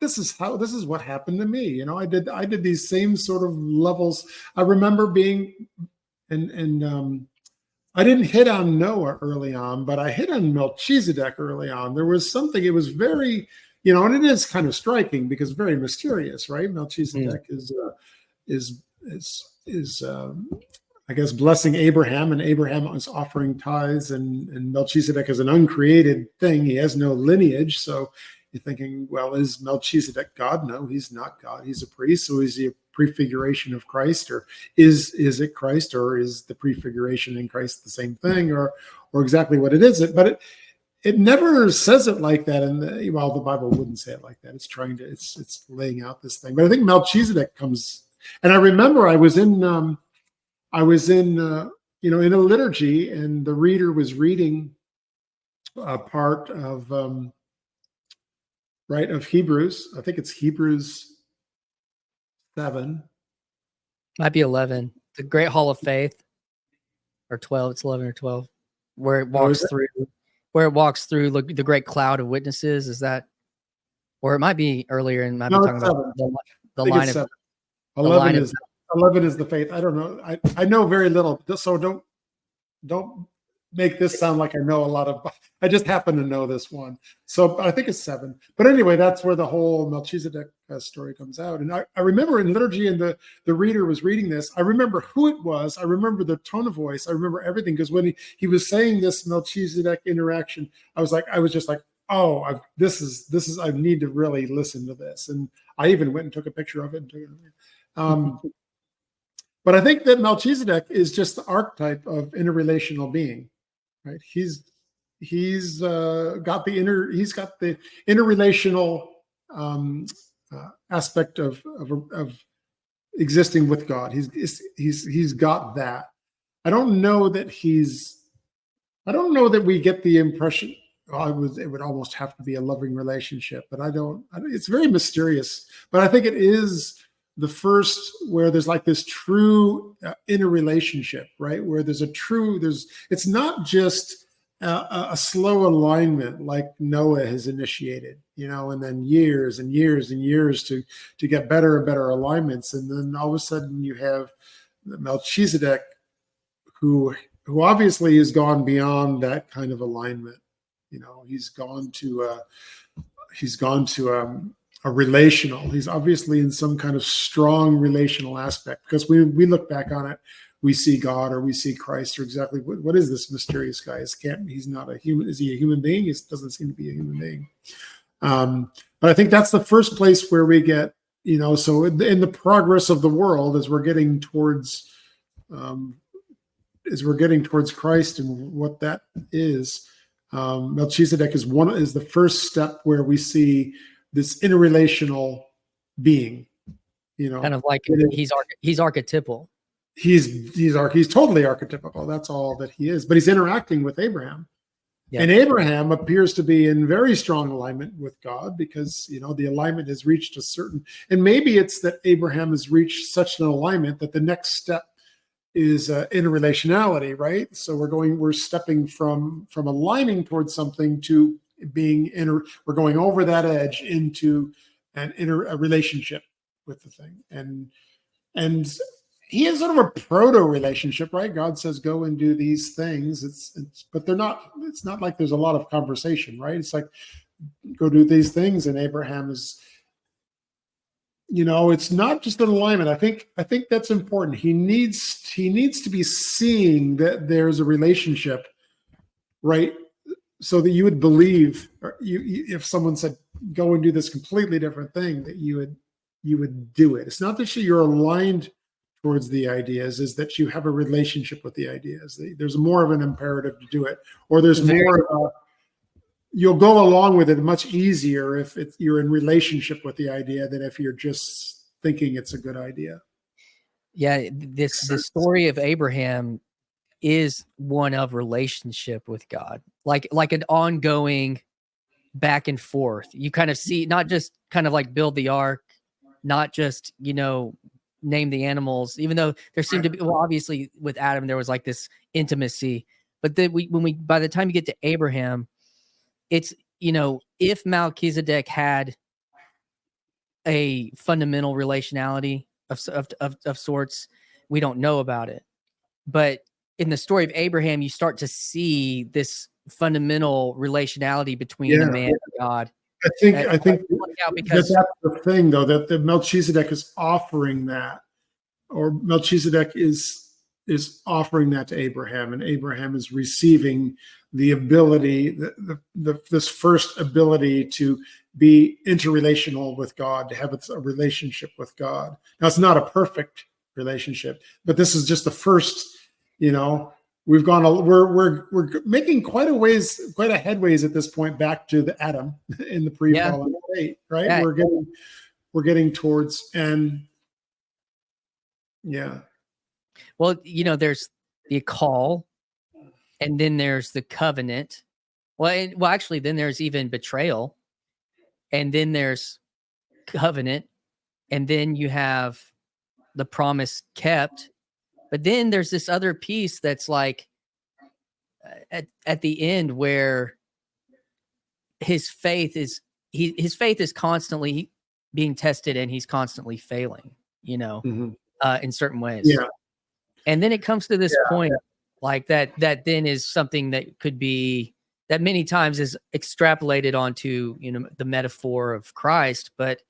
this is what happened to me. I did these same sort of levels. I remember being, and I didn't hit on Noah early on, but I hit on Melchizedek early on. There was something, it was very, and it is kind of striking because very mysterious, right? Melchizedek is I guess blessing Abraham, and Abraham is offering tithes, and Melchizedek is an uncreated thing. He has no lineage. So you're thinking, well, is Melchizedek God? No, he's not God. He's a priest. So is he a prefiguration of Christ, or is it Christ, or is the prefiguration in Christ the same thing, or exactly what it is? But it never says it like that. And the Bible wouldn't say it like that. It's laying out this thing. But I think Melchizedek comes, and I remember I was in in a liturgy, and the reader was reading a part of of Hebrews. I think it's Hebrews 7. Might be 11. The Great Hall of Faith, or 12. It's 11 or 12, where it walks through the great cloud of witnesses. Is that, or it might be earlier and might be talking about the line of 11 is the faith. I don't know. I know very little, so don't make this sound like I know a lot of. I just happen to know this one. So I think it's 7. But anyway, that's where the whole Melchizedek story comes out. And I remember in liturgy, and the reader was reading this, I remember who it was. I remember the tone of voice. I remember everything, because when he was saying this Melchizedek interaction, I was just like, oh, this is I need to really listen to this. And I even went and took a picture of it. But I think that Melchizedek is just the archetype of interrelational being, right? He's got the interrelational aspect of existing with God. He's got that. I don't know that we get the impression. It would almost have to be a loving relationship, but I don't. It's very mysterious. But I think it is the first where there's like this true interrelationship, right? Where it's not just a slow alignment like Noah has initiated, and then years and years and years to get better and better alignments. And then all of a sudden you have Melchizedek, who obviously has gone beyond that kind of alignment. He's gone to a relational. He's obviously in some kind of strong relational aspect, because we look back on it, we see God or we see Christ, or exactly what is this mysterious guy? He's not a human. Is he a human being? He doesn't seem to be a human being. But I think that's the first place where we get, so in the progress of the world, as we're getting towards Christ and what that is, Melchizedek is the first step where we this interrelational being, kind of like he's archetypal. He's totally archetypical. That's all that he is. But he's interacting with Abraham, and Abraham appears to be in very strong alignment with God, because the alignment has reached a certain. And maybe it's that Abraham has reached such an alignment that the next step is interrelationality, right? So we're stepping from aligning towards something to being we're going over that edge into a relationship with the thing, and he has sort of a proto relationship, right? God says go and do these things. But they're not. It's not like there's a lot of conversation, right? It's like go do these things, and Abraham is. It's not just an alignment. I think that's important. He needs to be seeing that there's a relationship, right? So that you would believe, or if someone said, go and do this completely different thing, that you would do it. It's not that you're aligned towards the ideas, is that you have a relationship with the ideas. There's more of an imperative to do it, or there's more you'll go along with it much easier if you're in relationship with the idea than if you're just thinking it's a good idea. Yeah, the story of Abraham is one of relationship with God, like an ongoing back and forth. You kind of see, not just kind of like build the ark, not just, name the animals, even though there seemed to be, well, obviously with Adam, there was like this intimacy, but then by the time you get to Abraham, it's, if Melchizedek had a fundamental relationality of sorts, we don't know about it. But in the story of Abraham, you start to see this fundamental relationality between a man and God. I think that's the thing, though, that the Melchizedek is offering that, or Melchizedek is offering that to Abraham, and Abraham is receiving the ability, this first ability to be interrelational with God, to have a relationship with God. Now, it's not a perfect relationship, but this is just the first. We've gone. We're making quite a headways at this point back to the Adam in the pre-fallen state, right? Yeah. We're getting towards, and yeah. Well, there's the call, and then there's the covenant. Well, actually, then there's even betrayal, and then there's covenant, and then you have the promise kept. But then there's this other piece that's like at the end where his faith is constantly being tested, and he's constantly failing, in certain ways. Yeah. And then it comes to this point like that then is something that could be that many times is extrapolated onto, the metaphor of Christ. But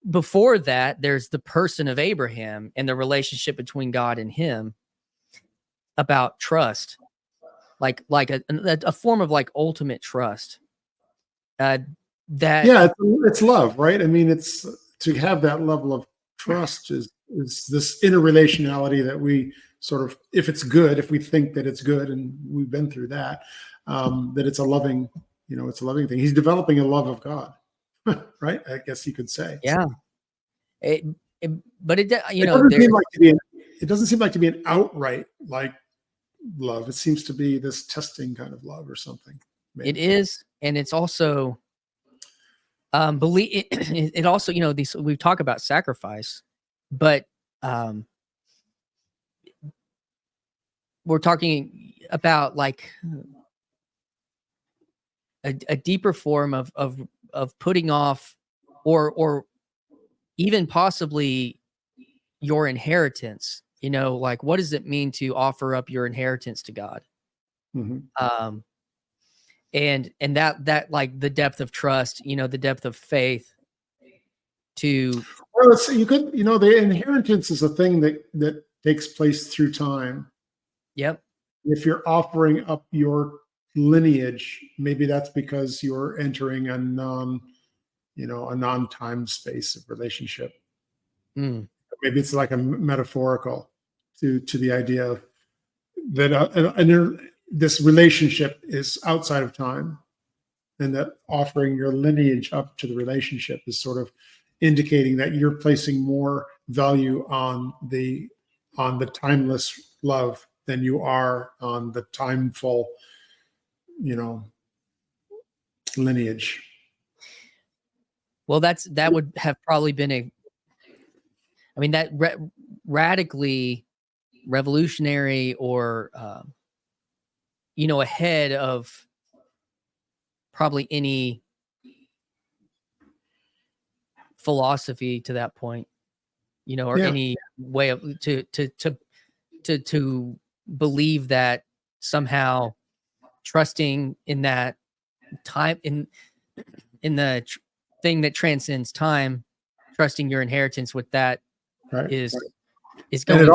before that, there's the person of Abraham and the relationship between God and him about trust, like a form of like ultimate trust. That it's love, right? I mean, it's to have that level of trust is this interrelationality that we sort of, if it's good, if we think that it's good, and we've been through that, that it's a loving, it's a loving thing. He's developing a love of God, right? I guess you could say. Yeah. But it doesn't seem like to be an outright like love. It seems to be this testing kind of love or something. Maybe. It is, and it's also it also, we talk about sacrifice, but we're talking about like a deeper form of putting off or even possibly your inheritance. Like, what does it mean to offer up your inheritance to God? Mm-hmm. And that like the depth of trust, the depth of faith to. Well, the inheritance is a thing that takes place through time. Yep. If you're offering up your lineage, maybe that's because you're entering a non-time space of relationship. Mm. Maybe it's like a metaphorical to the idea of that this relationship is outside of time, and that offering your lineage up to the relationship is sort of indicating that you're placing more value on the timeless love than you are on the timeful, lineage. Well, that would have probably been that radically revolutionary or, ahead of probably any philosophy to that point, or any way of to believe that somehow trusting in that time in the thing that transcends time, trusting your inheritance with that is going and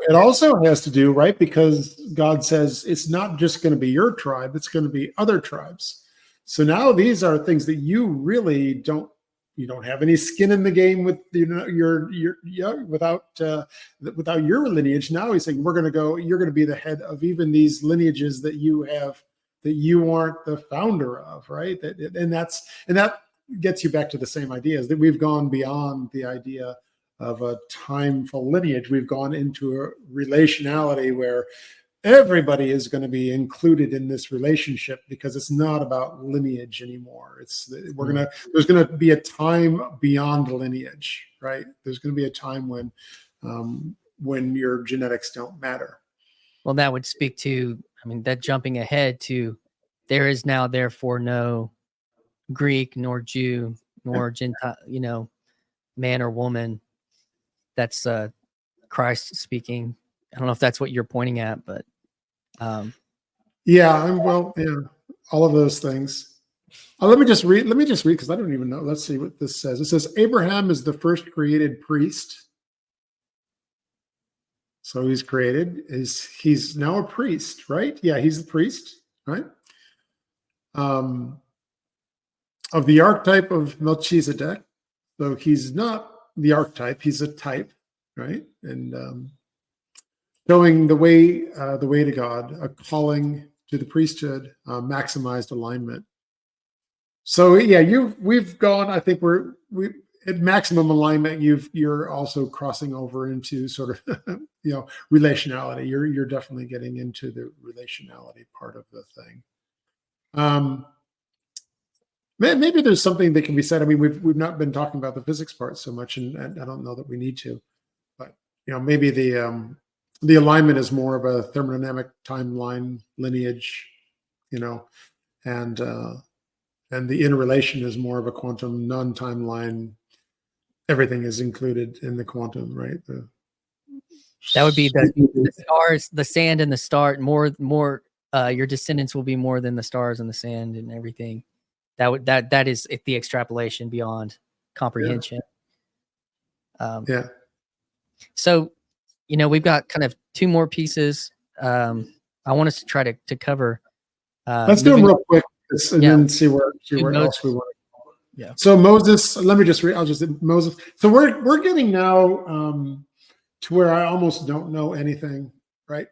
it also has to do, right, because God says it's not just going to be your tribe, it's going to be other tribes. So now these are things that you really don't have any skin in the game with, without your lineage. Now he's saying you're going to be the head of even these lineages that you have, that you aren't the founder of, right? And that gets you back to the same ideas, that we've gone beyond the idea of a timeful lineage. We've gone into a relationality where everybody is going to be included in this relationship, because it's not about lineage anymore. There's going to be a time beyond lineage, right? There's going to be a time when your genetics don't matter. Well, that would speak to, that jumping ahead to, there is now therefore no Greek nor Jew nor Gentile, man or woman. That's Christ speaking. I don't know if that's what you're pointing at, but all of those things. Let me just read because I don't even know. Let's see what this says. It says Abraham is the first created priest. So he's created. He's now a priest, right? Yeah, he's the priest, right? Of the archetype of Melchizedek. So he's not the archetype, he's a type, right? And showing the way to God, a calling to the priesthood, maximized alignment. So we've gone. I think we at maximum alignment. You're also crossing over into sort of relationality. You're definitely getting into the relationality part of the thing. Maybe there's something that can be said. We've not been talking about the physics part so much, and I don't know that we need to. But maybe the alignment is more of a thermodynamic timeline lineage, and the interrelation is more of a quantum non-timeline. Everything is included in the quantum, right? That would be the stars, the sand, and the star. More your descendants will be more than the stars and the sand and everything. That is the extrapolation beyond comprehension. Yeah. So, we've got kind of two more pieces. I want us to try to cover. Let's do them real quick and then see where else we want to go. Yeah. So Moses, let me just read. I'll just Moses. So we're getting now to where I almost don't know anything, right?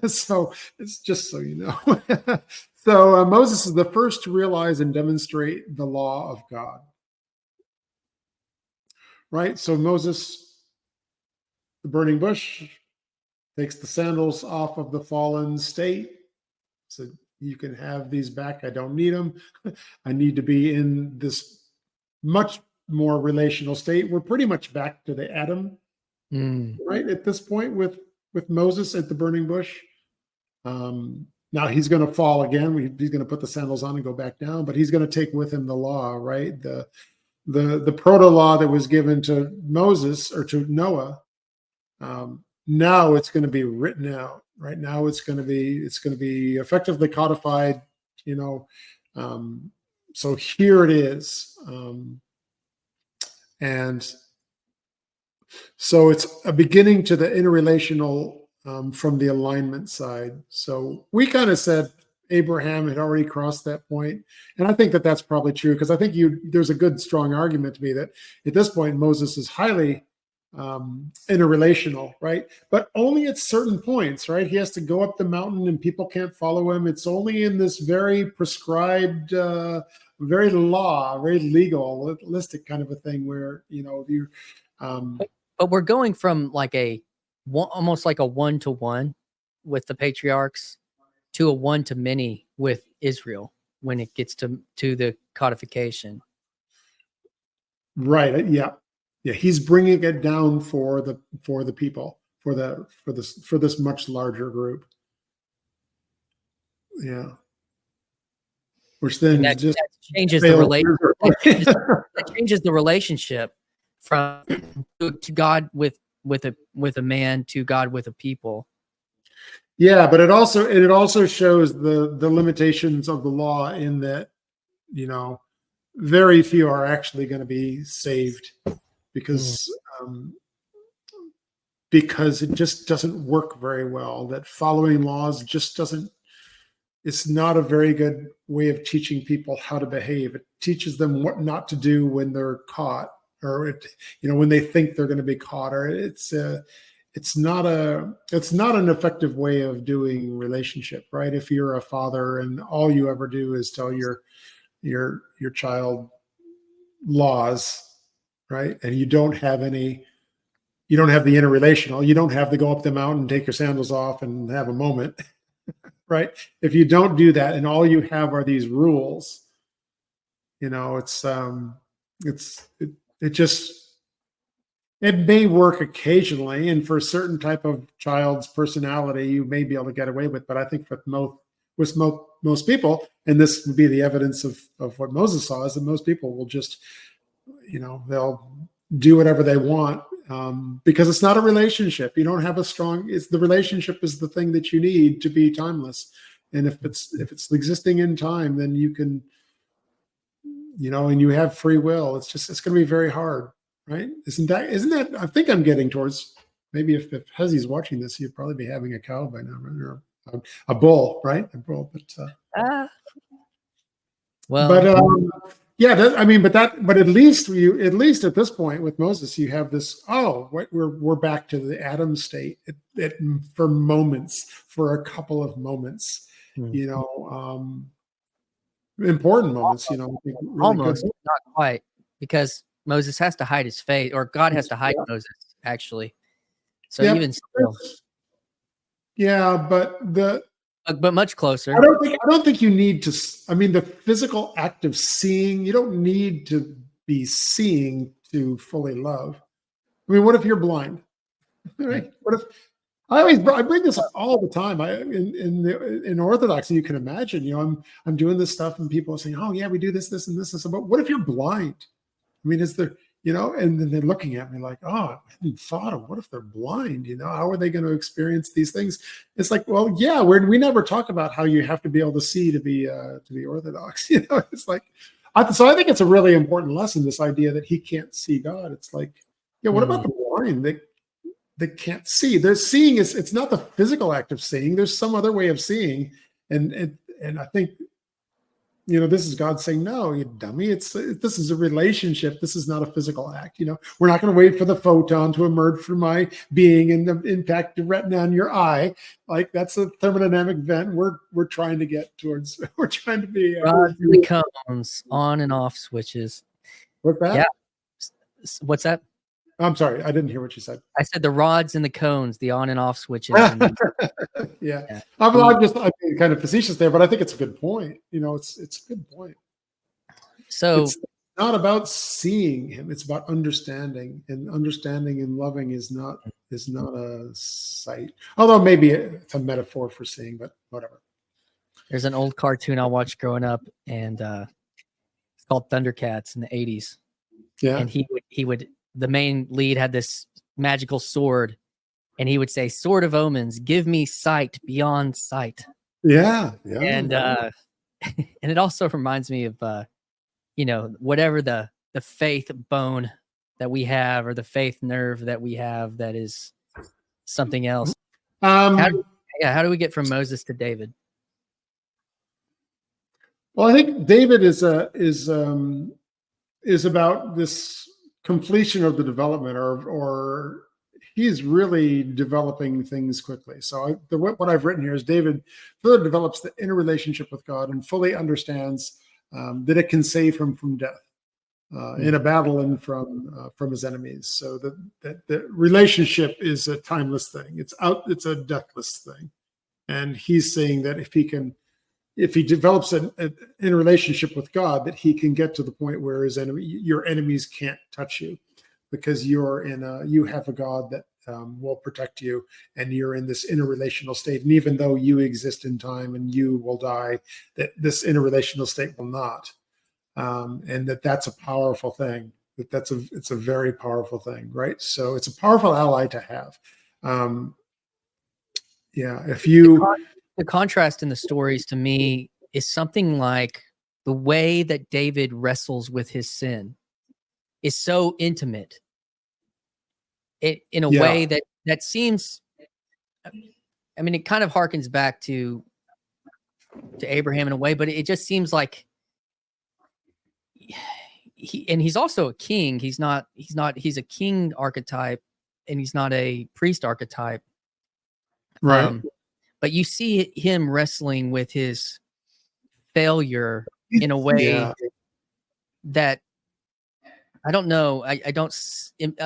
So it's just so you know. So Moses is the first to realize and demonstrate the law of God. Right? So Moses, the burning bush, takes the sandals off of the fallen state. So you can have these back. I don't need them. I need to be in this much more relational state. We're pretty much back to the Adam, right? At this point with Moses at the burning bush. Now he's going to fall again. He's going to put the sandals on and go back down, but he's going to take with him the law, right? The proto law that was given to Moses or to Noah. Now it's going to be written out. Right now it's going to be effectively codified. So here it is, and so it's a beginning to the interrelational from the alignment side. So we kind of said Abraham had already crossed that point, and I think that that's probably true because I think there's a good strong argument to be that at this point Moses is highly interrelational, right? But only at certain points, right? He has to go up the mountain and people can't follow him. It's only in this very prescribed, very legalistic kind of a thing where, you. But we're going from almost like a 1-to-1 with the patriarchs to a 1-to-many with Israel when it gets to the codification. Right. Yeah. Yeah, he's bringing it down for the people, for this much larger group. Yeah, which then that changes the relationship from to God with a man to God with a people. Yeah, but it also shows the limitations of the law in that very few are actually going to be saved. Because it just doesn't work very well. That following laws just doesn't. It's not a very good way of teaching people how to behave. It teaches them what not to do when they're caught, or when they think they're going to be caught. Or it's not an effective way of doing relationship, right? If you're a father and all you ever do is tell your child laws. Right. And you don't have the interrelational, you don't have to go up the mountain, take your sandals off and have a moment. Right. If you don't do that and all you have are these rules, it may work occasionally. And for a certain type of child's personality, you may be able to get away with, but I think with most people, and this would be the evidence of what Moses saw, is that most people will just, they'll do whatever they want because it's not a relationship. You don't have the relationship is the thing that you need to be timeless. And if it's existing in time, then you can, and you have free will. It's going to be very hard, right? Isn't that, I think I'm getting towards, maybe if Hezzy's watching this, he'd probably be having a cow by now, right? Or a bull, right? A bull, but at least at this point with Moses, you have this. Oh, we're back to the Adam state for moments, for a couple of moments, important moments. Really almost not quite, because Moses has to hide his face, or God has to hide Moses actually. So even still, but much closer. I don't think you need to. I mean, the physical act of seeing, you don't need to be seeing to fully love. I mean, what if you're blind? Right? What if I bring this up all the time? In Orthodoxy, you can imagine. I'm doing this stuff, and people are saying, "Oh yeah, we do this, and this, but what if you're blind? I mean, is there? and then they're looking at me like, oh, I hadn't thought of, what if they're blind? How are they going to experience these things? It's like, well, yeah, we never talk about how you have to be able to see to be Orthodox. It's like, so I think it's a really important lesson, this idea that he can't see God. It's like, yeah, what about the blind? They can't see. They're seeing it's not the physical act of seeing. There's some other way of seeing, and I think, this is God saying, no, you dummy. This is a relationship. This is not a physical act. We're not going to wait for the photon to emerge from my being and impact the retina on your eye. Like, that's a thermodynamic event. We're trying to get towards. We're trying to be rods and the cones, on and off switches. What's that? Yeah. What's that? I'm sorry, I didn't hear what you said. I said the rods and the cones, the on and off switches. Yeah. I'm being kind of facetious there, but I think it's a good point. It's a good point. So it's not about seeing him; it's about understanding, and understanding and loving is not a sight. Although maybe it's a metaphor for seeing, but whatever. There's an old cartoon I watched growing up, and it's called Thundercats in the 80s. Yeah, and he would. The main lead had this magical sword, and he would say, "Sword of omens, give me sight beyond sight." Yeah. And and it also reminds me of whatever the faith bone that we have, or the faith nerve that we have, that is something else. How do we get from Moses to David? Well, I think David is about this completion of the development, or he's really developing things quickly. So what I've written here is David further develops the inner relationship with God and fully understands that it can save him from death in a battle and from his enemies. So that the relationship is a timeless thing. It's a deathless thing, and he's saying that if he develops an in relationship with God, that he can get to the point where your enemies can't touch you, because you have a God that will protect you, and you're in this interrelational state. And even though you exist in time and you will die, that this interrelational state will not, and that's a powerful thing. It's a very powerful thing, right? So it's a powerful ally to have. If you. The contrast in the stories to me is something like the way that David wrestles with his sin is so intimate. In a way that seems, I mean, it kind of harkens back to Abraham in a way, but it just seems like he's also a king. He's a king archetype, and he's not a priest archetype. Right. But you see him wrestling with his failure in a way that I don't know. I don't,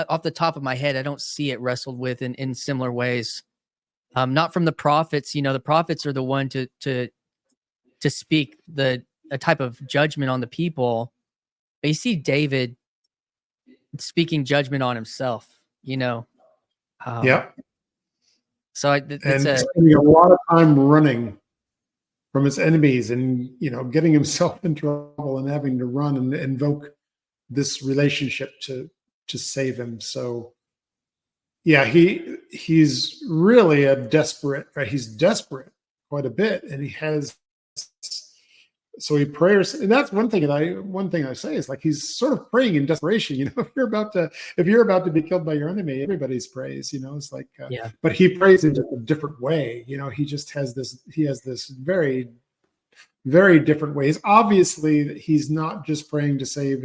off the top of my head, I don't see it wrestled with in similar ways. Not from the prophets. The prophets are the one to speak a type of judgment on the people. But you see David speaking judgment on himself. So spending a lot of time running from his enemies, and getting himself in trouble and having to run and invoke this relationship to save him. So he's really he's desperate quite a bit, and he prays. And that's one thing I say is, like, he's sort of praying in desperation. If you're about to be killed by your enemy, everybody's prays. It's like, but he prays in just a different way. He just has this very, very different ways. Obviously, he's not just praying to save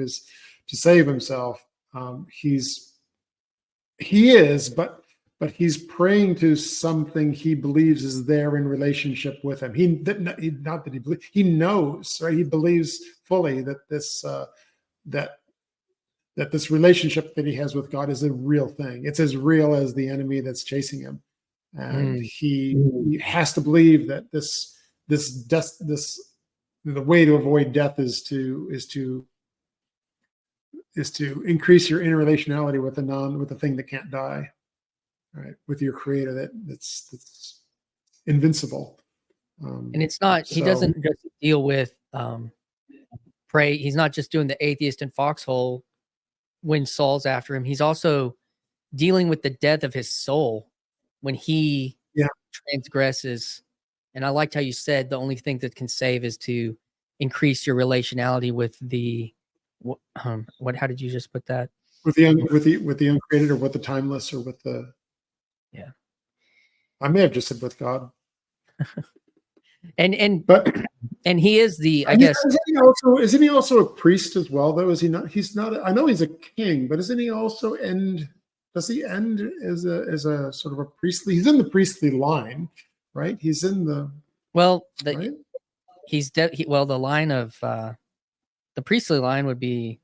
himself. He is, but he's praying to something he believes is there in relationship with him. He knows, right? He believes fully that this relationship that he has with God is a real thing. It's as real as the enemy that's chasing him, and he has to believe that the way to avoid death is to increase your interrelationality with the thing that can't die. Right, with your creator that's invincible. And it's not, he doesn't just deal with pray. He's not just doing the atheist in foxhole when Saul's after him. He's also dealing with the death of his soul when he transgresses. And I liked how you said the only thing that can save is to increase your relationality with the what how did you just put that? With the uncreated, or with the timeless, or with the I may have just said with God. But and he is the, I guess. Isn't he also a priest as well, though? Is he not? He's not. I know he's a king, but isn't he also end? Does he end as a sort of a priestly? He's in the priestly line, right? He's in the right? The line of the priestly line would be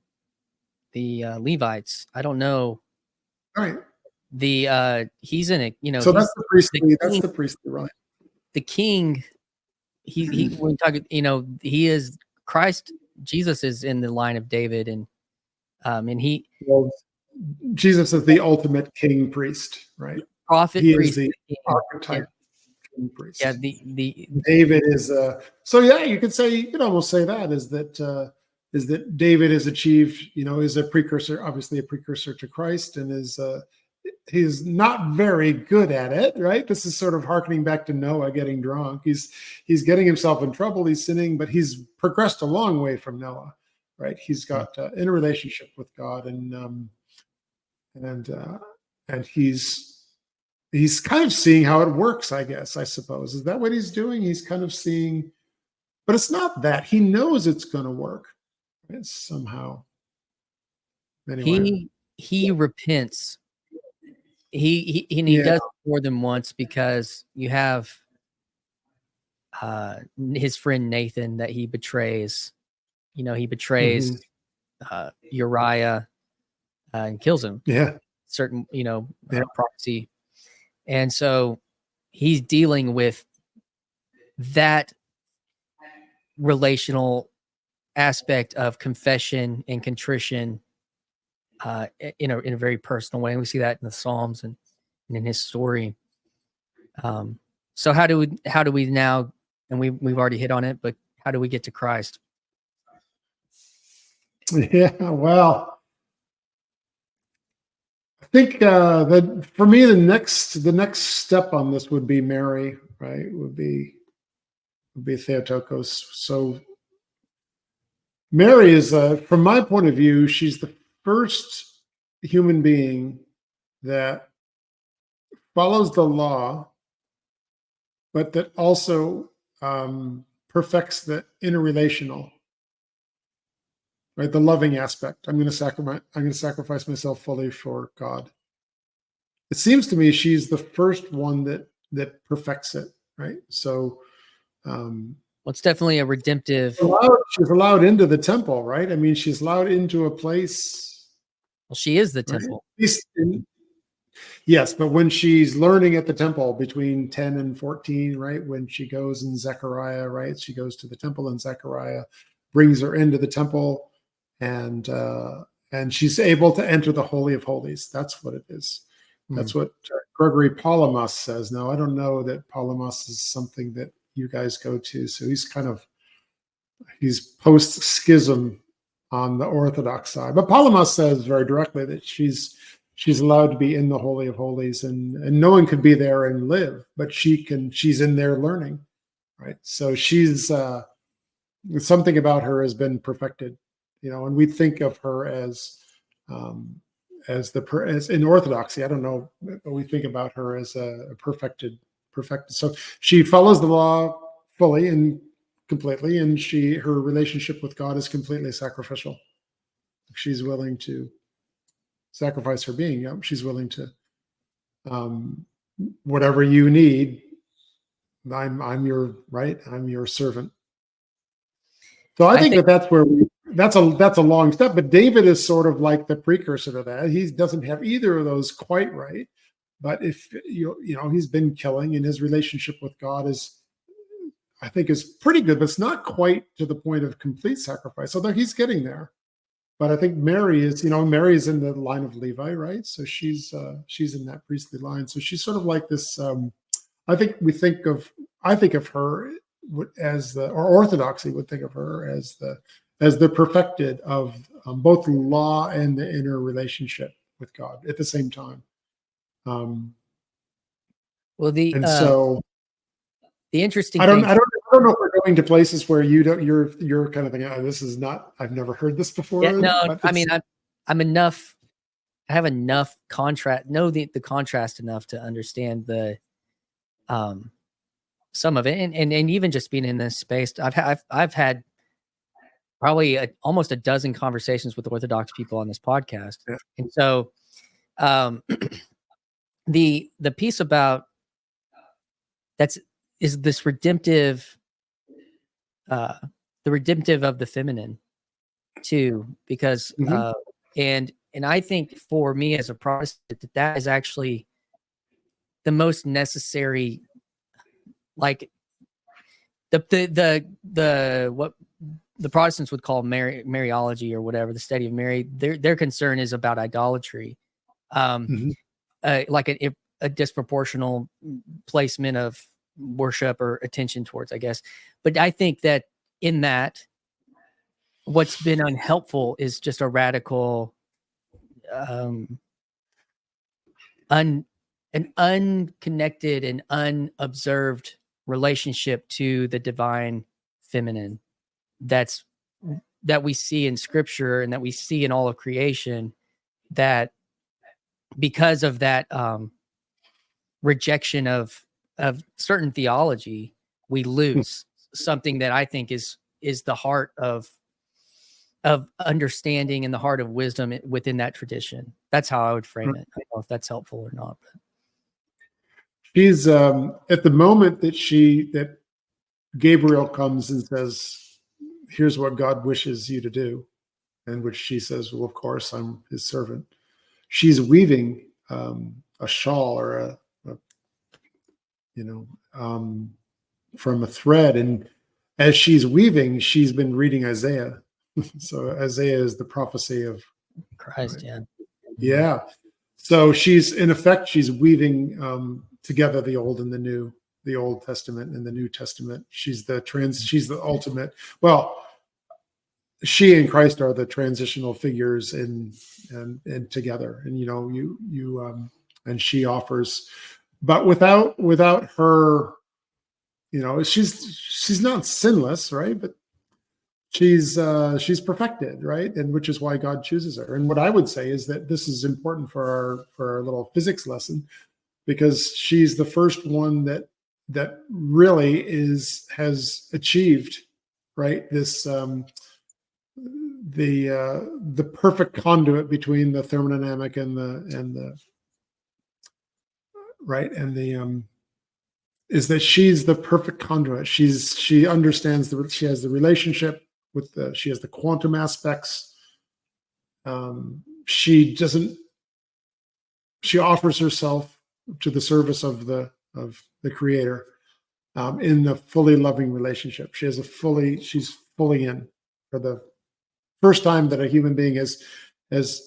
the Levites. I don't know. Right. He's in it. So that's the priestly. That's the priestly line. The king. He when we talk, he is Christ. Jesus is in the line of David, and he. Well, Jesus is the ultimate king priest, right? Prophet, he priest, is the archetype king priest. Yeah, the David is you could almost say that is that David has achieved, is a precursor, obviously a precursor to Christ, and he's not very good at it, right? This is sort of hearkening back to Noah getting drunk. He's getting himself in trouble, he's sinning, but he's progressed a long way from Noah, right? He's got in a relationship with God, and he's kind of seeing how it works, I suppose. Is that what he's doing? He's kind of seeing, but it's not that. He knows it's going to work, right? Somehow. Anyway. He repents. He does it more than once, because you have his friend Nathan that he betrays. He betrays Uriah and kills him. Yeah. Certain, prophecy. And so he's dealing with that relational aspect of confession and contrition in a very personal way. And we see that in the Psalms and in his story. So how do we now, and we've already hit on it, but how do we get to Christ? Yeah, well, I think that for me, the next step on this would be Mary, right? Would be Theotokos. So Mary is, from my point of view, she's the first human being that follows the law, but that also perfects the interrelational, right? The loving aspect. I'm going to sacrifice myself fully for God. It seems to me she's the first one that perfects it, right? So, it's definitely a redemptive. She's allowed into the temple, right? I mean, she's allowed into a place. Well, she is the temple. Right? Yes, but when she's learning at the temple between 10 and 14, right? When she goes in Zechariah, right? She goes to the temple, and Zechariah brings her into the temple, and she's able to enter the Holy of Holies. That's what it is. That's what Gregory Palamas says. Now, I don't know that Palamas is something that you guys go to. So he's post-schism on the Orthodox side. But Palamas says very directly that she's allowed to be in the Holy of Holies, and no one could be there and live, but she's in there learning, right? So she's something about her has been perfected, and we think of her as in Orthodoxy. I don't know, but we think about her as a perfected. So she follows the law fully and completely, and her relationship with God is completely sacrificial. She's willing to sacrifice her being. Yeah, she's willing to, whatever you need, I'm your servant. So I think that's where that's a long step, but David is sort of like the precursor to that. He doesn't have either of those quite right, but if he's been killing, and his relationship with God is pretty good, but it's not quite to the point of complete sacrifice. So he's getting there. But I think Mary is in the line of Levi, right? So she's in that priestly line. So she's sort of like this. I think of her as or Orthodoxy would think of her as as the perfected of both law and the inner relationship with God at the same time. Well, And so the interesting I don't thing, know if we're going to places where you're kind of thinking, oh, this is not, I've never heard this before. yeah, no, but I mean, I'm enough. I have enough contrast, know the contrast enough to understand the, some of it, and even just being in this space, I've had probably almost a dozen conversations with Orthodox people on this podcast, Yeah. and so, the piece about is this redemptive, the redemptive of the feminine too, because Mhm. and I think for me as a Protestant that is actually the most necessary, like the what the Protestants would call Mariology or whatever, the study of Mary. Their concern is about idolatry, Mhm. like a disproportional placement of worship or attention towards, I guess. But I think that in that, what's been unhelpful is just a radical, an unconnected and unobserved relationship to the divine feminine that we see in scripture and that we see in all of creation, that because of that rejection of certain theology, we lose something that I think is the heart of understanding and the heart of wisdom within that tradition. That's how I would frame it. I don't know if that's helpful or not. But. She's at the moment that Gabriel comes and says, here's what God wishes you to do, and which she says, well, of course, I'm his servant. She's weaving a shawl or a from a thread, and as she's weaving, she's been reading Isaiah. So Isaiah is the prophecy of Christ. Right? Yeah. Yeah. So she's in effect, she's weaving together the old and the new, the Old Testament and the New Testament. She's the ultimate. Well, she and Christ are the transitional figures and together. And and she offers, but without her, she's not sinless, right? But she's perfected, right? And which is why God chooses her. And what I would say is that this is important for our little physics lesson, because she's the first one that really has achieved, right, this the perfect conduit between the thermodynamic and the right, and the is that she's the perfect conduit. She understands she has the relationship with she has the quantum aspects. She offers herself to the service of the Creator in the fully loving relationship. She's fully in for the first time that a human being has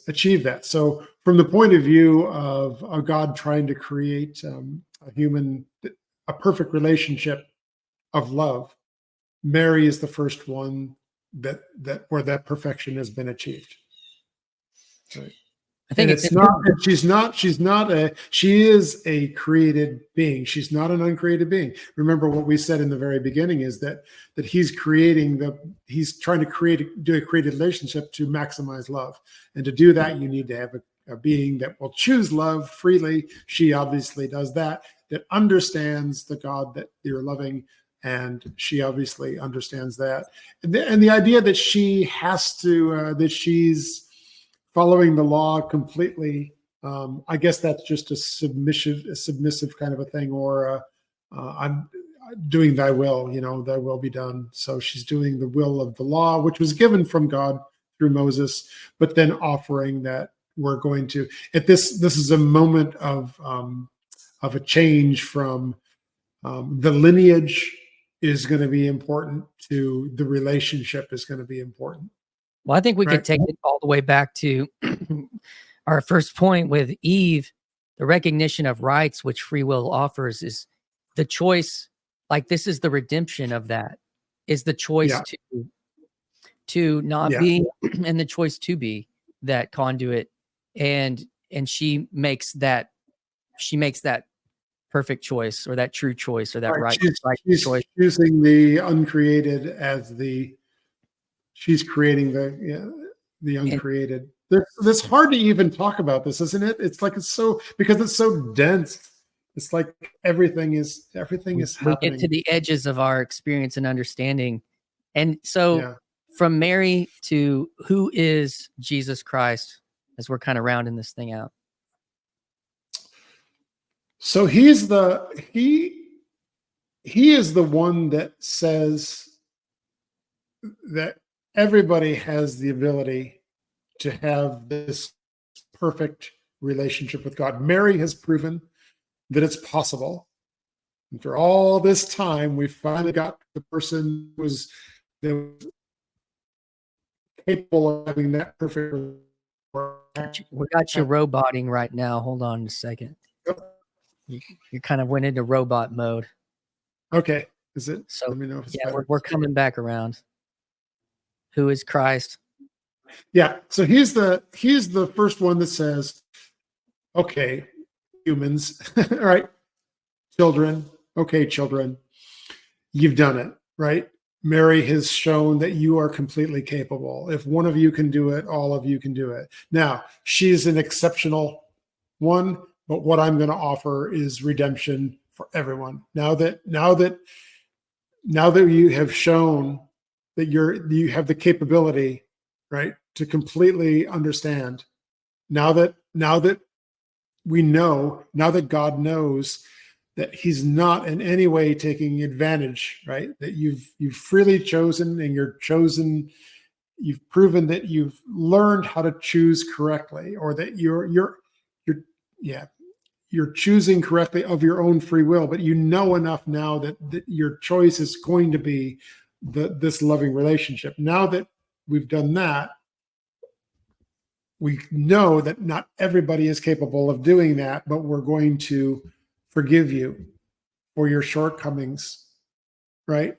achieved that. So from the point of view of a God trying to create a perfect relationship of love, Mary is the first one that where that perfection has been achieved. Right. I think she is a created being. She's not an uncreated being. Remember what we said in the very beginning is that he's trying to create a relationship to maximize love. And to do that, you need to have a being that will choose love freely. She obviously does that understands the God that you're loving. And she obviously understands that. And the idea that she has to, that she's following the law completely, I guess that's just a submissive kind of a thing, or I'm doing thy will, thy will be done. So she's doing the will of the law, which was given from God through Moses, but then offering that we're going to, this is a moment of a change from the lineage is going to be important to the relationship is going to be important. Well, I think we could take it all the way back to our first point with Eve. The recognition of rights, which free will offers, is the choice. Like, this is the redemption of that, is the choice to not Yeah. be and the choice to be that conduit, and she makes that perfect choice, or that true choice, or that right She's choice. choosing the uncreated as she's creating the And uncreated. It's hard to even talk about this, isn't it? It's like because it's so dense. It's like everything is we get to happening. the edges of our experience and understanding. And so Yeah. from Mary to who is Jesus Christ, as we're kind of rounding this thing out. So he is the one that says that everybody has the ability to have this perfect relationship with God. Mary has proven that it's possible. And for all this time, we finally got the person that was capable of having that perfect. We got you roboting right now. Hold on a second. You kind of went into robot mode. Okay. Is it? So let me know if it's yeah, better. we're coming back around. Who is Christ? Yeah. So he's the first one that says, okay, humans, all right, children, okay, children, you've done it, right? Mary has shown that you are completely capable. If one of you can do it, all of you can do it. Now, she's an exceptional one, but what I'm going to offer is redemption for everyone. Now that you have shown that you have the capability, right, to completely understand. Now that we know, now that God knows that he's not in any way taking advantage, right? That you've freely chosen, and you've proven that you've learned how to choose correctly, or that you're choosing correctly of your own free will, but you know enough now that your choice is going to be this loving relationship. Now that we've done that, we know that not everybody is capable of doing that, but we're going to forgive you for your shortcomings, right?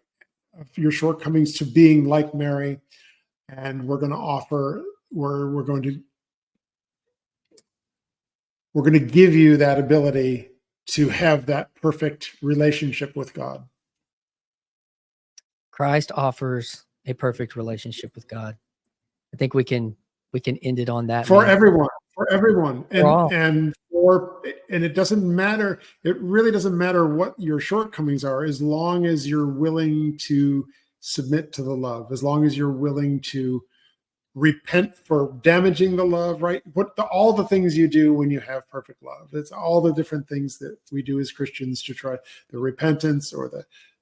Your shortcomings to being like Mary. And we're going to offer, we're going to give you that ability to have that perfect relationship with God. Christ offers a perfect relationship with God. I think we can end it on that. For everyone, all. and it doesn't matter. It really doesn't matter what your shortcomings are, as long as you're willing to submit to the love, as long as you're willing to repent for damaging the love, right? All the things you do when you have perfect love. It's all the different things that we do as Christians to try the repentance, or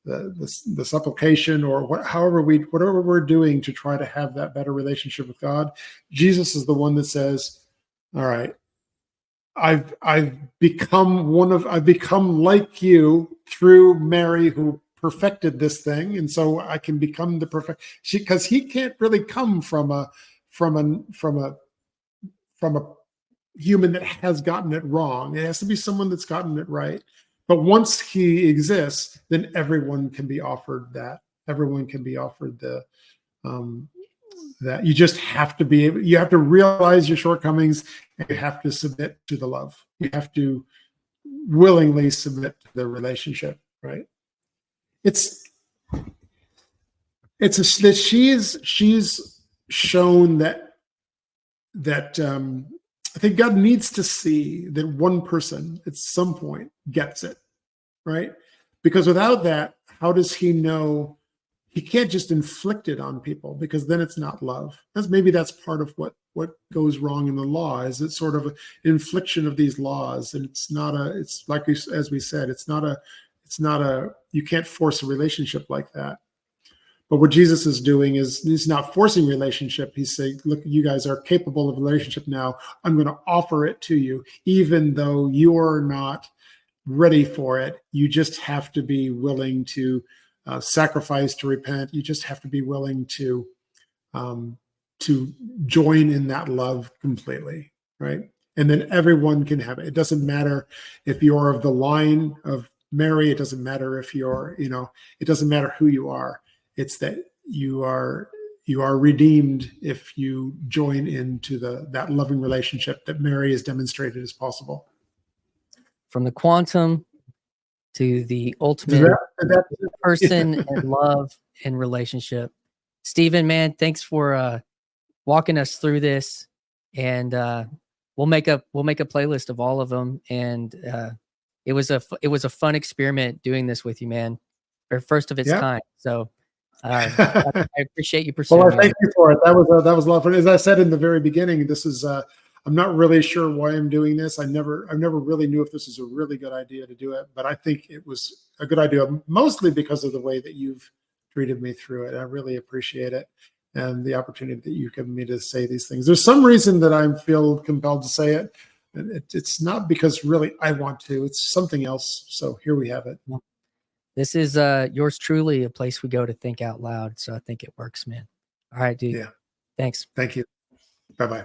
the supplication, or whatever we're doing to try to have that better relationship with God. Jesus is the one that says, all right, I've become like you through Mary, who perfected this thing, and so I can become the perfect. Because he can't really come from a human that has gotten it wrong. It has to be someone that's gotten it right. But once he exists, then everyone can be offered that. Everyone can be offered that. You just have to you have to realize your shortcomings, and you have to submit to the love. You have to willingly submit to the relationship, right? That she's shown that I think God needs to see that one person at some point gets it, right? Because without that, how does he know? He can't just inflict it on people, because then it's not love. That's part of what goes wrong in the law. Is it's sort of an infliction of these laws, and it's like as we said, it's not a you can't force a relationship like that. But what Jesus is doing is he's not forcing relationship. He's saying, look, you guys are capable of a relationship now. I'm going to offer it to you, even though you're not ready for it. You just have to be willing to sacrifice, to repent. You just have to be willing to join in that love completely, right? And then everyone can have it. It doesn't matter if you're of the line of Mary. It doesn't matter if you're, it doesn't matter who you are. It's that you are you are redeemed if you join into that loving relationship that Mary has demonstrated as possible. From the quantum to the ultimate person and love and relationship. Stephen, man, thanks for walking us through this, and we'll make a playlist of all of them. And it was a fun experiment doing this with you, man, or first of its kind. So I appreciate you pursuing. Well, I thank you for it. That was a lot of fun. As I said in the very beginning, this is I'm not really sure why I'm doing this. I never really knew if this is a really good idea to do it, but I think it was a good idea, mostly because of the way that you've treated me through it. I really appreciate it, and the opportunity that you've given me to say these things. There's some reason that I feel compelled to say it, and it's not because really I want to. It's something else. So here we have it. This is yours truly, a place we go to think out loud. So I think it works, man. All right, dude. Yeah. Thanks. Thank you. Bye-bye.